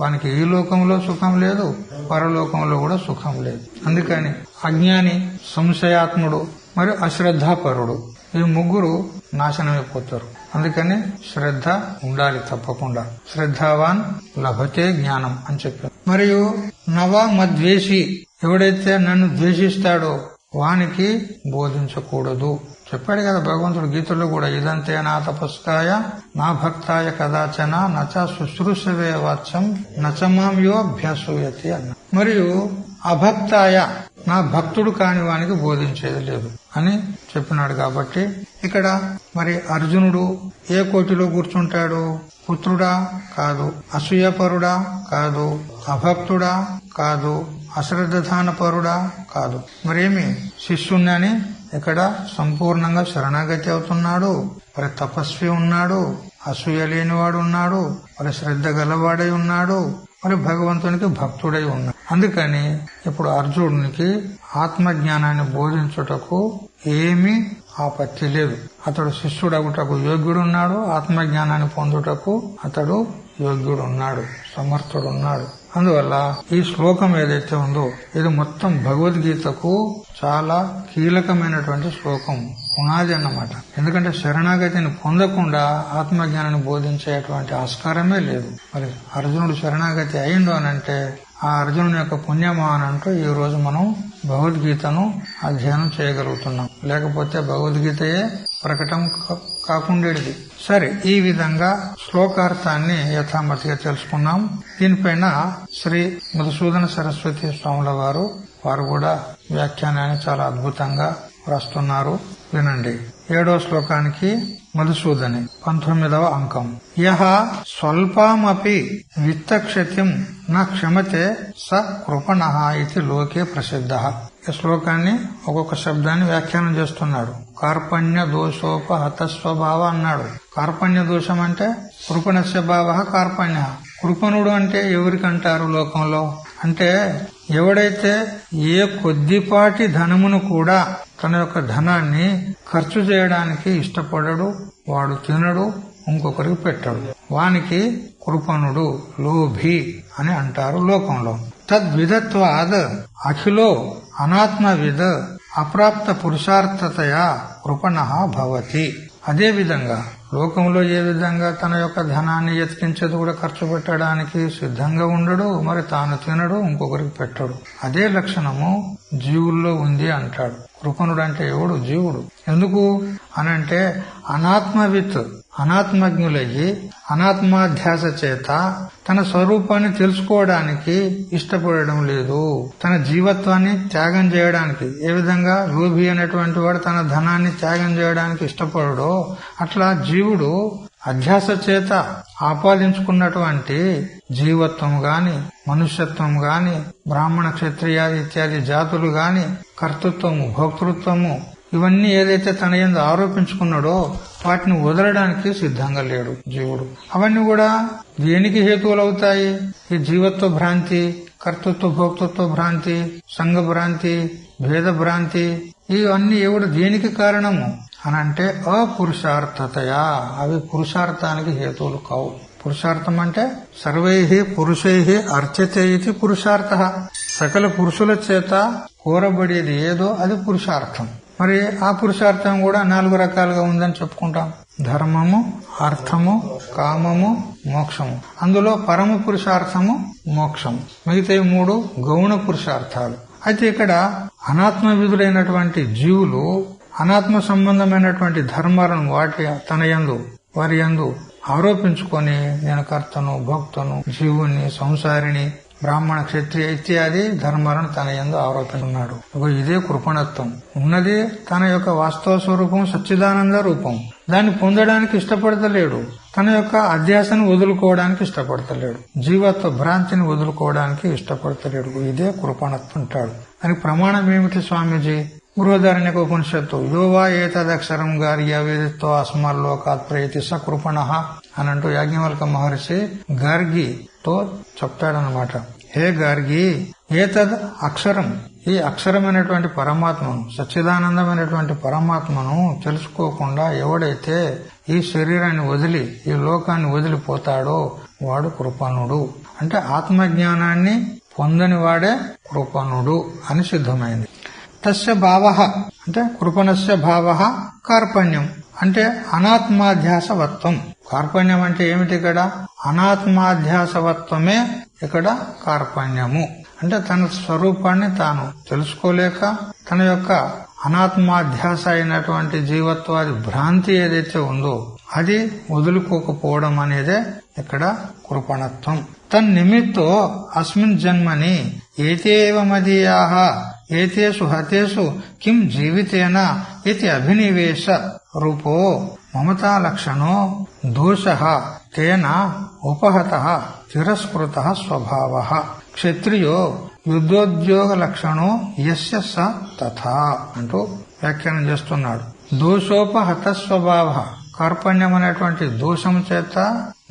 వానికి ఈ లోకంలో సుఖం లేదు, పరలోకంలో కూడా సుఖం లేదు. అందుకని అజ్ఞాని, సంశయాత్ముడు మరియు అశ్రద్ధాపరుడు ఈ ముగ్గురు నాశనమైపోతారు. అందుకని శ్రద్ధ ఉండాలి తప్పకుండా. శ్రద్ధావాన్ లభతే జ్ఞానం అని చెప్పారు. మరియు నవ మద్వేషి, ఎవడైతే నన్ను ద్వేషిస్తాడో వానికి బోధించకూడదు చెప్పాడు కదా భగవంతుడు గీతలో కూడా. ఇదంతే నా తపస్కాయ నా భక్తాయ కదాచన నచ శుశ్రూషవే వాచ్యం నచమాంయో అభ్యాసూయతి అన్న. మరియు అభక్తాయ, నా భక్తుడు కాని వానికి బోధించేది లేదు అని చెప్పినాడు. కాబట్టి ఇక్కడ మరి అర్జునుడు ఏ కోటిలో కూర్చుంటాడు, పుత్రుడా కాదు, అసూయపరుడా కాదు, అభక్తుడా కాదు, అశ్రద్ధానపరుడా కాదు, మరేమి శిష్యుణ్ణి ఇక్కడ సంపూర్ణంగా శరణాగతి అవుతున్నాడు. మరి తపస్వి ఉన్నాడు, అసూయ లేనివాడు ఉన్నాడు, మరి శ్రద్ధ గలవాడై ఉన్నాడు, మరి భగవంతునికి భక్తుడై ఉన్నాడు. అందుకని ఇప్పుడు అర్జునునికి ఆత్మజ్ఞానాన్ని బోధించుటకు ఏమీ ఆపత్తి లేదు. అతడు శిష్యుడగుటకు యోగ్యుడున్నాడు, ఆత్మజ్ఞానాన్ని పొందుటకు అతడు యోగ్యుడున్నాడు, సమర్థుడున్నాడు. అందువల్ల ఈ శ్లోకం ఏదైతే ఉందో ఇది మొత్తం భగవద్గీతకు చాలా కీలకమైనటువంటి శ్లోకం, పునాది అన్నమాట. ఎందుకంటే శరణాగతిని పొందకుండా ఆత్మజ్ఞానాన్ని బోధించేటువంటి ఆస్కారమే లేదు. మరి అర్జునుడు శరణాగతి అయిండు అనంటే ఆ అర్జునుని యొక్క పుణ్యమా అనంటూ ఈ రోజు మనం భగవద్గీతను అధ్యయనం చేయగలుగుతున్నాం. లేకపోతే భగవద్గీతయే ప్రకటన కాకుండేది. సరే, ఈ విధంగా శ్లోకార్థాన్ని యథామతిగా తెలుసుకున్నాం. దీనిపైన శ్రీ మధుసూదన సరస్వతి స్వాముల వారు కూడా వ్యాఖ్యానాన్ని చాలా అద్భుతంగా రాస్తున్నారు. వినండి. 7వ శ్లోకానికి మధుసూదని 19వ అంకం. యహ స్వల్పమపి విత్తక్షతిం న క్షమతే స కృపణః ఇది లోకే ప్రసిద్ధ. ఈ శ్లోకాన్ని ఒక్కొక్క శబ్దాన్ని వ్యాఖ్యానం చేస్తున్నాడు. కార్పణ్య దోషోపహత స్వభావ అన్నాడు. కార్పణ్య దోషం అంటే కృపణస్య భావ కార్పణ్య. కృపణుడు అంటే ఎవరికంటారు లోకంలో అంటే ఎవడైతే ఏ కొద్దిపాటి ధనమును కూడా తన యొక్క ధనాన్ని ఖర్చు చేయడానికి ఇష్టపడడు, వాడు తినడు, ఇంకొకరికి పెట్టడు, వానికి కృపణుడు, లోభి అని అంటారు లోకంలో. తద్విధత్వాద్ అఖిలో అనాత్మవిద్ అప్రాప్త పురుషార్థతయా కృపణః భవతి. అదే విధంగా లోకంలో ఏ విధంగా తన యొక్క ధనాన్ని ఎత్తికించేది కూడా ఖర్చు పెట్టడానికి సిద్ధంగా ఉండడు, మరి తాను తినడు, ఇంకొకరికి పెట్టడు. అదే లక్షణము జీవుల్లో ఉంది అంటాడు. కృపణుడు అంటే ఎవడు? జీవుడు. ఎందుకు అనంటే అనాత్మవిత్, అనాత్మజ్ఞులయ్యి అనాత్మాధ్యాస చేత తన స్వరూపాన్ని తెలుసుకోవడానికి ఇష్టపడడం లేదు, తన జీవత్వాన్ని త్యాగం చేయడానికి. ఏ విధంగా లోభి అనేటువంటి వాడు తన ధనాన్ని త్యాగం చేయడానికి ఇష్టపడడో అట్లా జీవుడు అధ్యాస చేత ఆపాదించుకున్నటువంటి జీవత్వం గాని, మనుష్యత్వం గాని, బ్రాహ్మణ క్షత్రియాది ఇత్యాది జాతులు గాని, కర్తృత్వము, భోక్తృత్వము ఇవన్నీ ఏదైతే తన యందు ఆరోపించుకున్నాడో వాటిని వదలడానికి సిద్ధంగా లేడు జీవుడు. అవన్నీ కూడా దేనికి హేతువులు అవుతాయి? ఈ జీవత్వ భ్రాంతి, కర్తృత్వ భోక్తృత్వ భ్రాంతి, సంఘ భ్రాంతి, భేద భ్రాంతి, ఇవన్నీ ఎవడు దేనికి కారణము అనంటే అపురుషార్థతయా. అవి పురుషార్థానికి హేతువులు కావు. పురుషార్థం అంటే సర్వై పురుషై అర్చతే ఇది పురుషార్థ. సకల పురుషుల చేత కోరబడేది ఏదో అది పురుషార్థం. మరి ఆ పురుషార్థం కూడా 4 రకాలుగా ఉందని చెప్పుకుంటాం. ధర్మము, అర్థము, కామము, మోక్షము. అందులో పరమ పురుషార్థము మోక్షము. మిగతా 3 గౌణ పురుషార్థాలు. అయితే ఇక్కడ అనాత్మ విధులైనటువంటి జీవులు అనాత్మ సంబంధమైనటువంటి ధర్మాలను వారి యందు ఆరోపించుకొని నేను కర్తను, భక్తను, జీవుని, సంసారిని, బ్రాహ్మణ, క్షత్రియ ఇత్యాది ధర్మాలను తన యందు ఆరోపిస్తున్నాడు. ఇదే కృపణత్వం. ఉన్నది తన యొక్క వాస్తవ స్వరూపం, సచ్చిదానంద రూపం. దాన్ని పొందడానికి ఇష్టపడతలేడు, తన యొక్క అధ్యాసను వదులుకోవడానికి ఇష్టపడతలేడు, జీవత్వ భ్రాంతిని వదులుకోవడానికి ఇష్టపడతలేడు. ఇదే కృపణత్వం అంటాడు. దానికి ప్రమాణం ఏమిటి స్వామీజీ? బృహదారణ్యక ఉపనిషత్తు యోవా ఏతదక్షరం గార్గ్య వేదిత్వ అస్మల్లోకాత్ ప్రేతి స కృపణః అనంటూ యాజ్ఞవల్క మహర్షి గార్గితో చెప్తాడనమాట. హే గార్గి, ఏతద్ అక్షరం, ఈ అక్షరమైనటువంటి పరమాత్మను, సచ్చిదానందమైనటువంటి పరమాత్మను తెలుసుకోకుండా ఎవడైతే ఈ శరీరాన్ని వదిలి ఈ లోకాన్ని వదిలిపోతాడో వాడు కృపణుడు. అంటే ఆత్మజ్ఞానాన్ని పొందని వాడే కృపణుడు అని సిద్ధమైంది. తస్య భావ అంటే కృపణస్య భావ కార్పణ్యం అంటే అనాత్మాధ్యాసవత్వం. కార్పణ్యం అంటే ఏమిటి? ఇక్కడ అనాత్మాధ్యాసవత్వమే ఇక్కడ కార్పణ్యము. అంటే తన స్వరూపాన్ని తాను తెలుసుకోలేక తన యొక్క అనాత్మాధ్యాస అయినటువంటి జీవత్వాది భ్రాంతి ఏదైతే ఉందో అది వదులుకోకపోవడం అనేదే ఇక్కడ కృపణత్వం. తన్నిమిత్తో అస్మిన్ జన్మని ఏతేవ మదీయాః ఏతేషు హతేషు కిం జీవితేన ఇది అభినివేశ రూపో మమతా లక్షణో దోషః తేన ఉపహత తిరస్కృత స్వభావ క్షత్రియో యుద్ధోద్యోగ లక్షణో యస్య స తథా అంటూ వ్యాఖ్యానం చేస్తున్నాడు. దోషోపహత స్వభావ, కార్పణ్యం అనేటువంటి దోషం చేత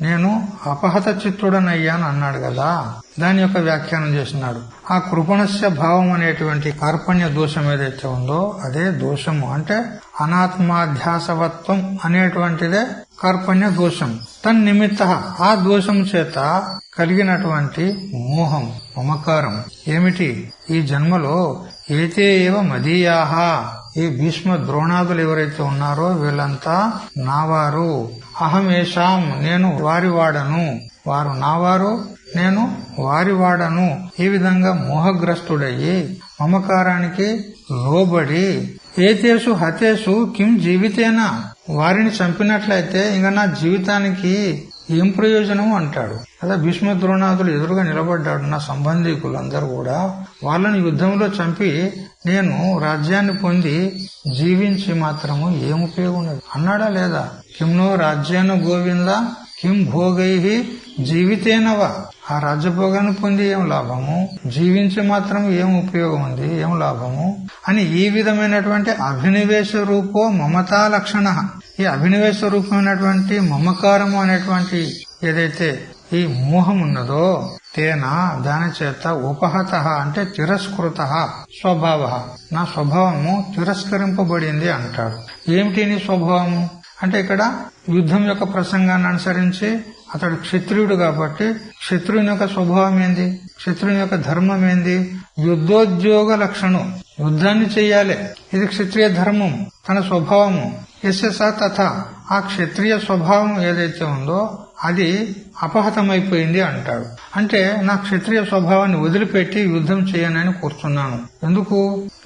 నేను అపహత చిత్తుడనయ్యాను అన్నాడు కదా, దాని యొక్క వ్యాఖ్యానం చేస్తున్నాడు. ఆ కృపణస్య భావం అనేటువంటి కార్పణ్య దోషం ఏదైతే ఉందో అదే దోషము. అంటే అనాత్మాధ్యాసవత్వం అనేటువంటిదే కార్పణ్య దోషం. తన్నిమిత్త ఆ దోషం చేత కలిగినటువంటి మోహం, మమకారం ఏమిటి? ఈ జన్మలో ఏతే ఏవ మదీయాహ, ఈ భీష్మ ద్రోణాదులు ఎవరైతే ఉన్నారో వీళ్ళంతా నావారు. అహమేషాం, నేను వారి వాడను, వారు నావారు, నేను వారి వాడను. ఈ విధంగా మోహగ్రస్తుడయ్యి మమకారానికి లోబడి ఏతేషు హతేషు కిం జీవితేనా, వారిని చంపినట్లయితే ఇంకా నా జీవితానికి ఏం ప్రయోజనం అంటాడు. అదే భీష్మ ద్రోణాదులు ఎదురుగా నిలబడ్డాడు నా సంబంధీకులు అందరూ కూడా. వాళ్ళని యుద్ధంలో చంపి నేను రాజ్యాన్ని పొంది జీవించి మాత్రము ఏం ఉపయోగం ఉన్నది అన్నాడా లేదా? కింనో రాజ్యాన్ని గోవింద కిం భోగై జీవితేనవా, ఆ రాజ్యభోగాన్ని పొంది ఏం లాభము, జీవించి మాత్రం ఏం ఉపయోగం ఉంది, ఏం లాభము అని ఈ విధమైనటువంటి అభినివేశ రూపో మమతా లక్షణ, ఈ అభినివేశ రూపమైనటువంటి మమకారము అనేటువంటి ఏదైతే ఈ మోహం ఉన్నదో తేనా, దాని చేత ఉపహత అంటే తిరస్కృత స్వభావ, నా స్వభావము తిరస్కరింపబడింది అంటాడు. ఏమిటి నీ స్వభావము అంటే ఇక్కడ యుద్ధం యొక్క ప్రసంగాన్ని అనుసరించి అతడు క్షత్రియుడు కాబట్టి క్షత్రుని యొక్క స్వభావం ఏంది, క్షత్రుని యొక్క ధర్మం ఏంది? యుద్ధోద్యోగ లక్షణం, యుద్ధాన్ని చెయ్యాలి, ఇది క్షత్రియ ధర్మం, తన స్వభావము. యస్య స తథా, ఆ క్షత్రియ స్వభావం ఏదైతే ఉందో అది అపహతమైపోయింది అంటాడు. అంటే నా క్షత్రియ స్వభావాన్ని వదిలిపెట్టి యుద్ధం చేయనని కూర్చున్నాను. ఎందుకు?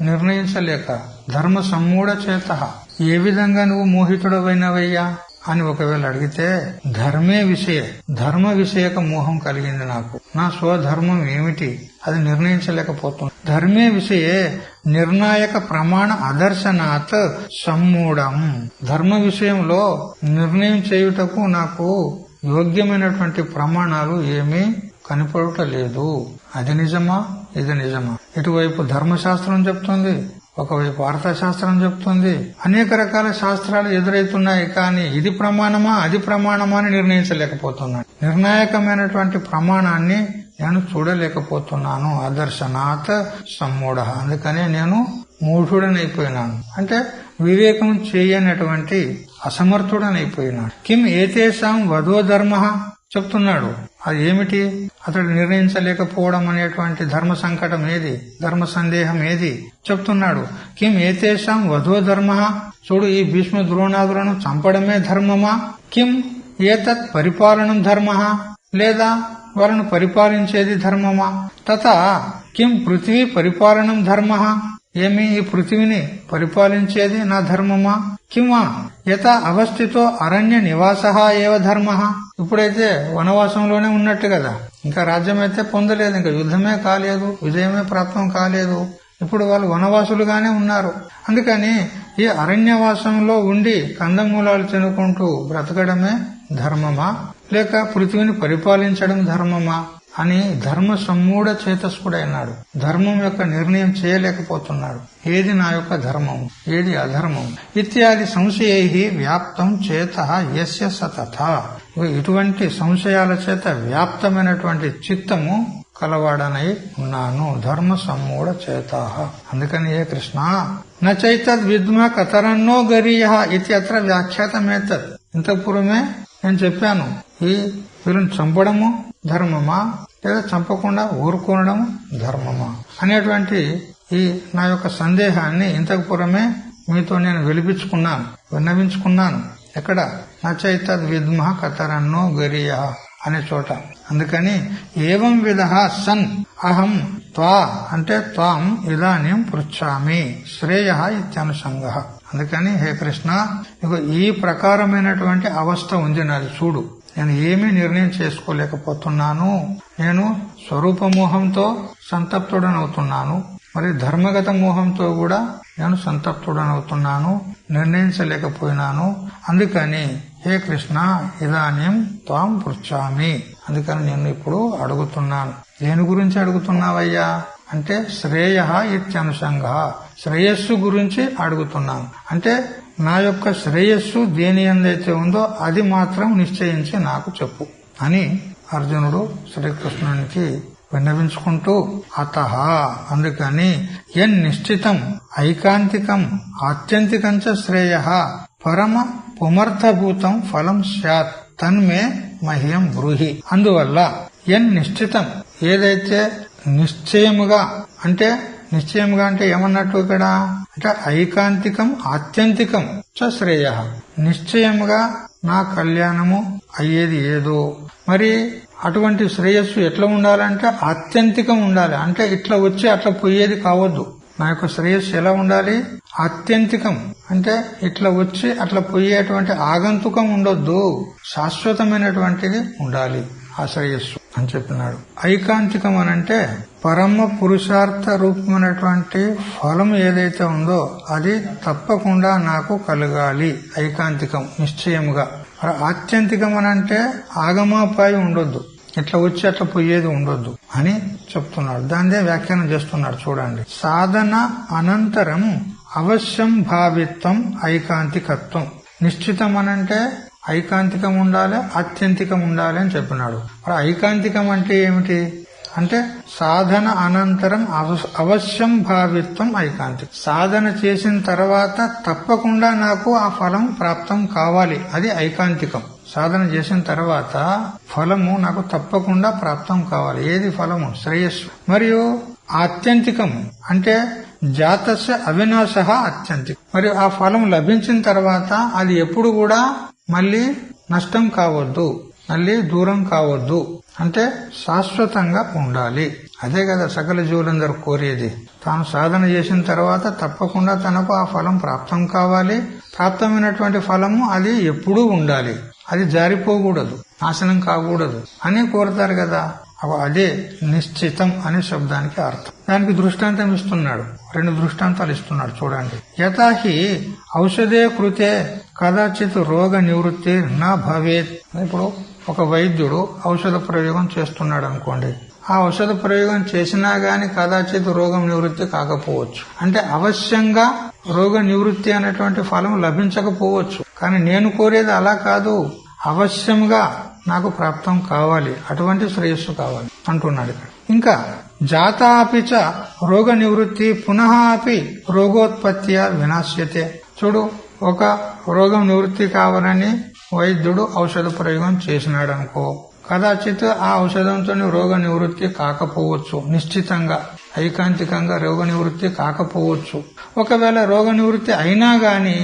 నిర్ణయించలేక. ధర్మ సమ్మూఢ చేత, ఏ విధంగా నువ్వు మోహితుడవైనవయ్యా అని ఒకవేళ అడిగితే ధర్మే విషయ, ధర్మ విషయక మోహం కలిగింది నాకు. నా స్వధర్మం ఏమిటి అది నిర్ణయించలేకపోతుంది. ధర్మే విషయే నిర్ణాయక ప్రమాణ అదర్శనాత్ సమ్మూఢం, ధర్మ విషయంలో నిర్ణయం చేయుటకు నాకు యోగ్యమైనటువంటి ప్రమాణాలు ఏమీ కనపడటలేదు. అది నిజమా, ఇది నిజమా? ఇటువైపు ధర్మశాస్త్రం చెప్తుంది, ఒకవైపు అర్థశాస్త్రం చెప్తుంది. అనేక రకాల శాస్త్రాలు ఎదురైతున్నాయి, కానీ ఇది ప్రమాణమా అది ప్రమాణమా అని నిర్ణయించలేకపోతున్నాను. నిర్ణాయకమైనటువంటి ప్రమాణాన్ని నేను చూడలేకపోతున్నాను. అదర్శనాత్ సమ్మూఢ, అందుకనే నేను మూఢుడనైపోయినాను. అంటే వివేకం చేయనటువంటి అసమర్థుడనైపోయినాడు. కిం ఏతేషాం వధో ధర్మ చెప్తున్నాడు. అది ఏమిటి? అతడు నిర్ణయించలేకపోవడం అనేటువంటి ధర్మ సంకటం ఏది, ధర్మ సందేహం ఏది చెప్తున్నాడు. కిం ఏతేషాం వధో ధర్మ, చూడు ఈ భీష్మ ద్రోణాదులను చంపడమే ధర్మమా? కిం ఏతత్ పరిపాలనం ధర్మ, లేదా వాళ్ళను పరిపాలించేది ధర్మమా? తథా కిం పృథ్వీ పరిపాలనం ధర్మ, ఏమి ఈ పృథివిని పరిపాలించేది నా ధర్మమా? కిమా యత అవస్థితో అరణ్య నివాస ఏవ ధర్మ, ఇప్పుడైతే వనవాసంలోనే ఉన్నట్టు కదా, ఇంకా రాజ్యం అయితే పొందలేదు, ఇంకా యుద్ధమే కాలేదు, విజయమే ప్రాప్తం కాలేదు, ఇప్పుడు వాళ్ళు వనవాసులుగానే ఉన్నారు. అందుకని ఈ అరణ్యవాసంలో ఉండి కందమూలాలు తినుకుంటూ బ్రతకడమే ధర్మమా, లేక పృథివిని పరిపాలించడం ధర్మమా అని ధర్మ సమ్మూఢ చేతస్కుడైనాడు. ధర్మం యొక్క నిర్ణయం చేయలేకపోతున్నాడు. ఏది నా యొక్క ధర్మం, ఏది అధర్మం ఇత్యాది సంశయై వ్యాప్తం చేత యస్య స తథా, ఇటువంటి సంశయాల చేత వ్యాప్తమైనటువంటి చిత్తము కలవాడనై ఉన్నాను. ధర్మ సమ్మూఢ చేత. అందుకని ఏ కృష్ణ నచైతద్ విద్మ కతరన్నో గరీయ ఇది అత్ర వ్యాఖ్యాతమేతద్. ఇంతకు పూర్వమే నేను చెప్పాను, ఈ వీళ్ళని చంపడము ధర్మమా లేదా చంపకుండా ఊరుకోవడం ధర్మమా అనేటువంటి ఈ నా యొక్క సందేహాన్ని ఇంతకు పూర్వమే మీతో నేను విన్నవించుకున్నాను. ఎక్కడ? నచైతద్ విద్మ కతరన్నో గరీయ అనే చోట. అందుకని ఏవం విధ సన్ అహం త్వా అంటే త్వాం ఇదానీం పృచ్ఛామి శ్రేయ ఇత్యనుసంగ. అందుకని హే కృష్ణ, ఇక ఈ ప్రకారమైనటువంటి అవస్థ ఉంది నాది, చూడు, నేను ఏమీ నిర్ణయం చేసుకోలేకపోతున్నాను. నేను స్వరూప మోహంతో సంతప్తుడనవుతున్నాను, మరి ధర్మగత మోహంతో కూడా నేను సంతప్తుడనవుతున్నాను. నిర్ణయించలేకపోయినాను. అందుకని హే కృష్ణ ఇదానీం త్వాం పృచ్ఛామి, అందుకని నేను ఇప్పుడు అడుగుతున్నాను. దేని గురించి అడుగుతున్నావయ్యా అంటే శ్రేయ ఇత్యనుసంగ, శ్రేయస్సు గురించి అడుగుతున్నాను. అంటే నా యొక్క శ్రేయస్సు దేని ఎందైతే ఉందో అది మాత్రం నిశ్చయించి నాకు చెప్పు అని అర్జునుడు శ్రీకృష్ణునికి విన్నవించుకుంటూ అతః అందుకని నిశ్చితం ఐకాంతికం ఆత్యంతికంచ శ్రేయ పరమ పుమర్థభూతం ఫలం స్యాత్ తన్మే మహ్యం బ్రూహి. అందువల్ల నిశ్చితం ఏదైతే నిశ్చయముగా అంటే ఏమన్నట్టు ఇక్కడ అంటే ఐకాంతికం ఆత్యంతికం చ శ్రేయ, నిశ్చయముగా నా కళ్యాణము అయ్యేది ఏదో మరి అటువంటి శ్రేయస్సు ఎట్లా ఉండాలంటే ఆత్యంతికం ఉండాలి. అంటే ఇట్లా వచ్చి అట్లా పోయేది కావద్దు. నా యొక్క శ్రేయస్సు ఎలా ఉండాలి? ఆత్యంతికం అంటే ఇట్లా వచ్చి అట్లా పోయేటువంటి ఆగంతుకం ఉండొద్దు, శాశ్వతమైనటువంటిది ఉండాలి ఆ శ్రేయస్సు అని చెప్పినాడు. ఐకాంతికం అనంటే పరమ పురుషార్థ రూపమైనటువంటి ఫలం ఏదైతే ఉందో అది తప్పకుండా నాకు కలగాలి. ఐకాంతికం నిశ్చయముగా. ఆత్యంతికం అనంటే ఆగమాపాయి ఉండొద్దు, ఇట్లా వచ్చి అట్లా పోయేది ఉండొద్దు అని చెప్తున్నాడు. దాన్నే వ్యాఖ్యానం చేస్తున్నాడు చూడండి. సాధన అనంతరం అవశ్యం భావిత్వం ఐకాంతికత్వం. నిశ్చితం అనంటే ఐకాంతికం ఉండాలి, ఆత్యంతికం ఉండాలి అని చెప్పినాడు. మరి ఐకాంతికం అంటే ఏమిటి అంటే సాధన అనంతరం అవశ్యం భావిత్వం ఐకాంతికం. సాధన చేసిన తర్వాత తప్పకుండా నాకు ఆ ఫలం ప్రాప్తం కావాలి, అది ఐకాంతికం. సాధన చేసిన తర్వాత ఫలము నాకు తప్పకుండా ప్రాప్తం కావాలి. ఏది ఫలము? శ్రేయస్సు. మరియు ఆత్యంతికం అంటే జాతస్య అవినాశ అత్యంతికం. మరియు ఆ ఫలం లభించిన తర్వాత అది ఎప్పుడు కూడా మళ్ళీ నష్టం కావద్దు, మళ్ళీ దూరం కావద్దు, అంటే శాశ్వతంగా ఉండాలి. అదే కదా సకల జీవులందరూ కోరేది. తాను సాధన చేసిన తర్వాత తప్పకుండా తనకు ఆ ఫలం ప్రాప్తం కావాలి. ప్రాప్తమైనటువంటి ఫలము అది ఎప్పుడూ ఉండాలి, అది జారిపోకూడదు, నాశనం కాకూడదు అని కోరుతారు కదా. అదే నిశ్చితం అనే శబ్దానికి అర్థం. దానికి దృష్టాంతం ఇస్తున్నాడు, 2 దృష్టాంతాలు ఇస్తున్నాడు చూడండి. యథాహి ఔషధే కృతే కదాచిత్ రోగ నివృత్తి నా భవేత్. ఇప్పుడు ఒక వైద్యుడు ఔషధ ప్రయోగం చేస్తున్నాడు అనుకోండి. ఆ ఔషధ ప్రయోగం చేసినా గాని కదాచిత్ రోగం నివృత్తి కాకపోవచ్చు. అంటే అవశ్యంగా రోగ నివృత్తి అనేటువంటి ఫలం లభించకపోవచ్చు. కానీ నేను కోరేది అలా కాదు, అవశ్యంగా నాకు ప్రాప్తం కావాలి, అటువంటి శ్రేయస్సు కావాలి అంటున్నాడు ఇక్కడ. ఇంకా జాతాపిచ రోగ నివృత్తి పునః అపి రోగోత్పత్తి వినాశ్యతే. చూడు, ఒక రోగం నివృత్తి కావాలని వైద్యుడు ఔషధ ప్రయోగం చేసినాడు అనుకో, కదాచిత్ ఆ ఔషధంతో రోగ నివృత్తి కాకపోవచ్చు, నిశ్చితంగా ఐకాంతికంగా రోగ నివృత్తి కాకపోవచ్చు. ఒకవేళ రోగ నివృత్తి అయినా గాని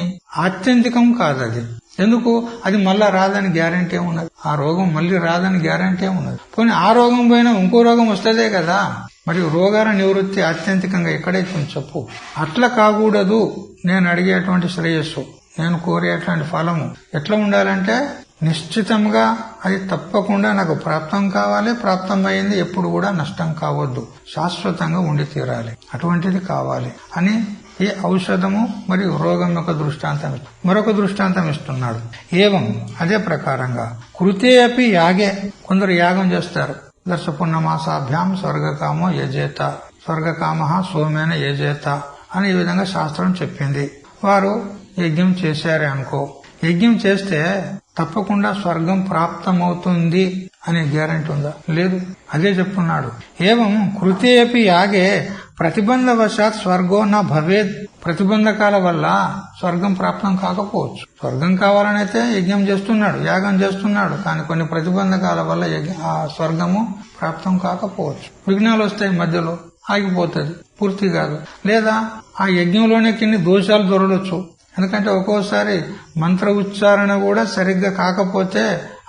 ఆత్యంతికం కాదది. ఎందుకు? అది మళ్ళా రాదని గ్యారంటీ ఉన్నది. ఆ రోగం మళ్ళీ రాదని గ్యారంటీ ఉన్నది. పోనీ ఆ రోగం పోయినా ఇంకో రోగం వస్తదే కదా. మరి రోగాల నివృత్తి ఆత్యంతికంగా ఎక్కడైతే చెప్పు. అట్లా కాకూడదు. నేను అడిగేటువంటి శ్రేయస్సు, నేను కోరేటువంటి ఫలము ఎట్లా ఉండాలంటే నిశ్చితంగా అది తప్పకుండా నాకు ప్రాప్తం కావాలి, ప్రాప్తం అయింది ఎప్పుడు కూడా నష్టం కావద్దు, శాశ్వతంగా ఉండి తీరాలి, అటువంటిది కావాలి అని ఈ ఔషధము మరియు రోగం యొక్క దృష్టాంతం మరొక దృష్టాంతం ఇస్తున్నాడు. ఏవం అదే ప్రకారంగా కృతే అపి యాగే, కొందరు యాగం చేస్తారు. దర్శపున్నమాసాభ్యాం స్వర్గకామో యజేత, స్వర్గకామ సోమేన యజేత అని ఈ విధంగా శాస్త్రం చెప్పింది. వారు యజ్ఞం చేశారే అనుకో, యజ్ఞం చేస్తే తప్పకుండా స్వర్గం ప్రాప్తమవుతుంది అనే గ్యారెంటీ ఉందా? లేదు. అదే చెప్తున్నాడు. ఏవం కృతే అపి యాగే ప్రతిబంధవశాత్ స్వర్గో నా భవేద్. ప్రతిబంధకాల వల్ల స్వర్గం ప్రాప్తం కాకపోవచ్చు. స్వర్గం కావాలనైతే యజ్ఞం చేస్తున్నాడు, యాగం చేస్తున్నాడు, కానీ కొన్ని ప్రతిబంధకాల వల్ల ఆ స్వర్గము ప్రాప్తం కాకపోవచ్చు. విఘ్నాలు వస్తాయి, మధ్యలో ఆగిపోతుంది, పూర్తి కాదు. లేదా ఆ యజ్ఞంలోనే కొన్ని దోషాలు దొరకవచ్చు. ఎందుకంటే ఒక్కోసారి మంత్ర ఉచ్చారణ కూడా సరిగ్గా కాకపోతే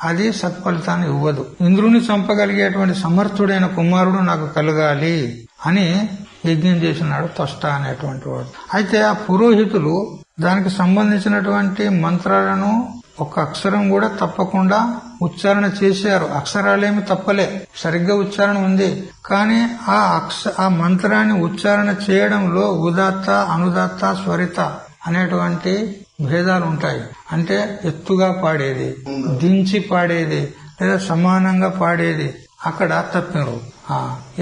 అది సత్ఫలితాన్ని ఇవ్వదు. ఇంద్రుని చంపగలిగేటువంటి సమర్థుడైన కుమారుడు నాకు కలగాలి అని యజ్ఞం చేసినాడు త్వష్ట అనేటువంటి వాడు. అయితే ఆ పురోహితులు దానికి సంబంధించినటువంటి మంత్రాలను ఒక అక్షరం కూడా తప్పకుండా ఉచ్చారణ చేశారు. అక్షరాలేమి తప్పలే, సరిగ్గా ఉచ్చారణ ఉంది. కానీ ఆ మంత్రాన్ని ఉచ్చారణ చేయడంలో ఉదాత్త, అనుదాత్త, స్వరిత అనేటువంటి భేదాలు ఉంటాయి. అంటే ఎత్తుగా పాడేది, దించి పాడేది, లేదా సమానంగా పాడేది అక్కడ తప్పినరు.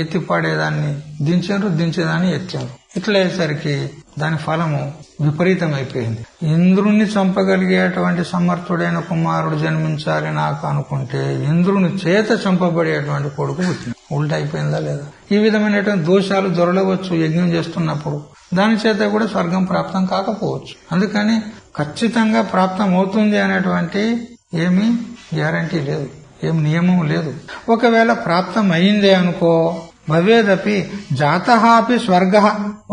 ఎత్తి పాడేదాన్ని దించారు, దించేదాన్ని ఎత్తారు. ఇట్లా అయ్యేసరికి దాని ఫలము విపరీతమైపోయింది. ఇంద్రుణ్ణి చంపగలిగేటువంటి సమర్థుడైన కుమారుడు జన్మించాలి నాకు అనుకుంటే ఇంద్రుని చేత చంపబడేటువంటి కొడుకు పుట్టిన ఉల్టా అయిపోయిందా లేదా? ఈ విధమైనటువంటి దోషాలు దొరలవచ్చు యజ్ఞం చేస్తున్నప్పుడు. దాని చేత కూడా స్వర్గం ప్రాప్తం కాకపోవచ్చు. అందుకని ఖచ్చితంగా ప్రాప్తం అవుతుంది అనేటువంటి ఏమీ గ్యారంటీ లేదు, ఏం నియమం లేదు. ఒకవేళ ప్రాప్తం అయిందే అనుకో, భవేదపి జాతహాపి స్వర్గ,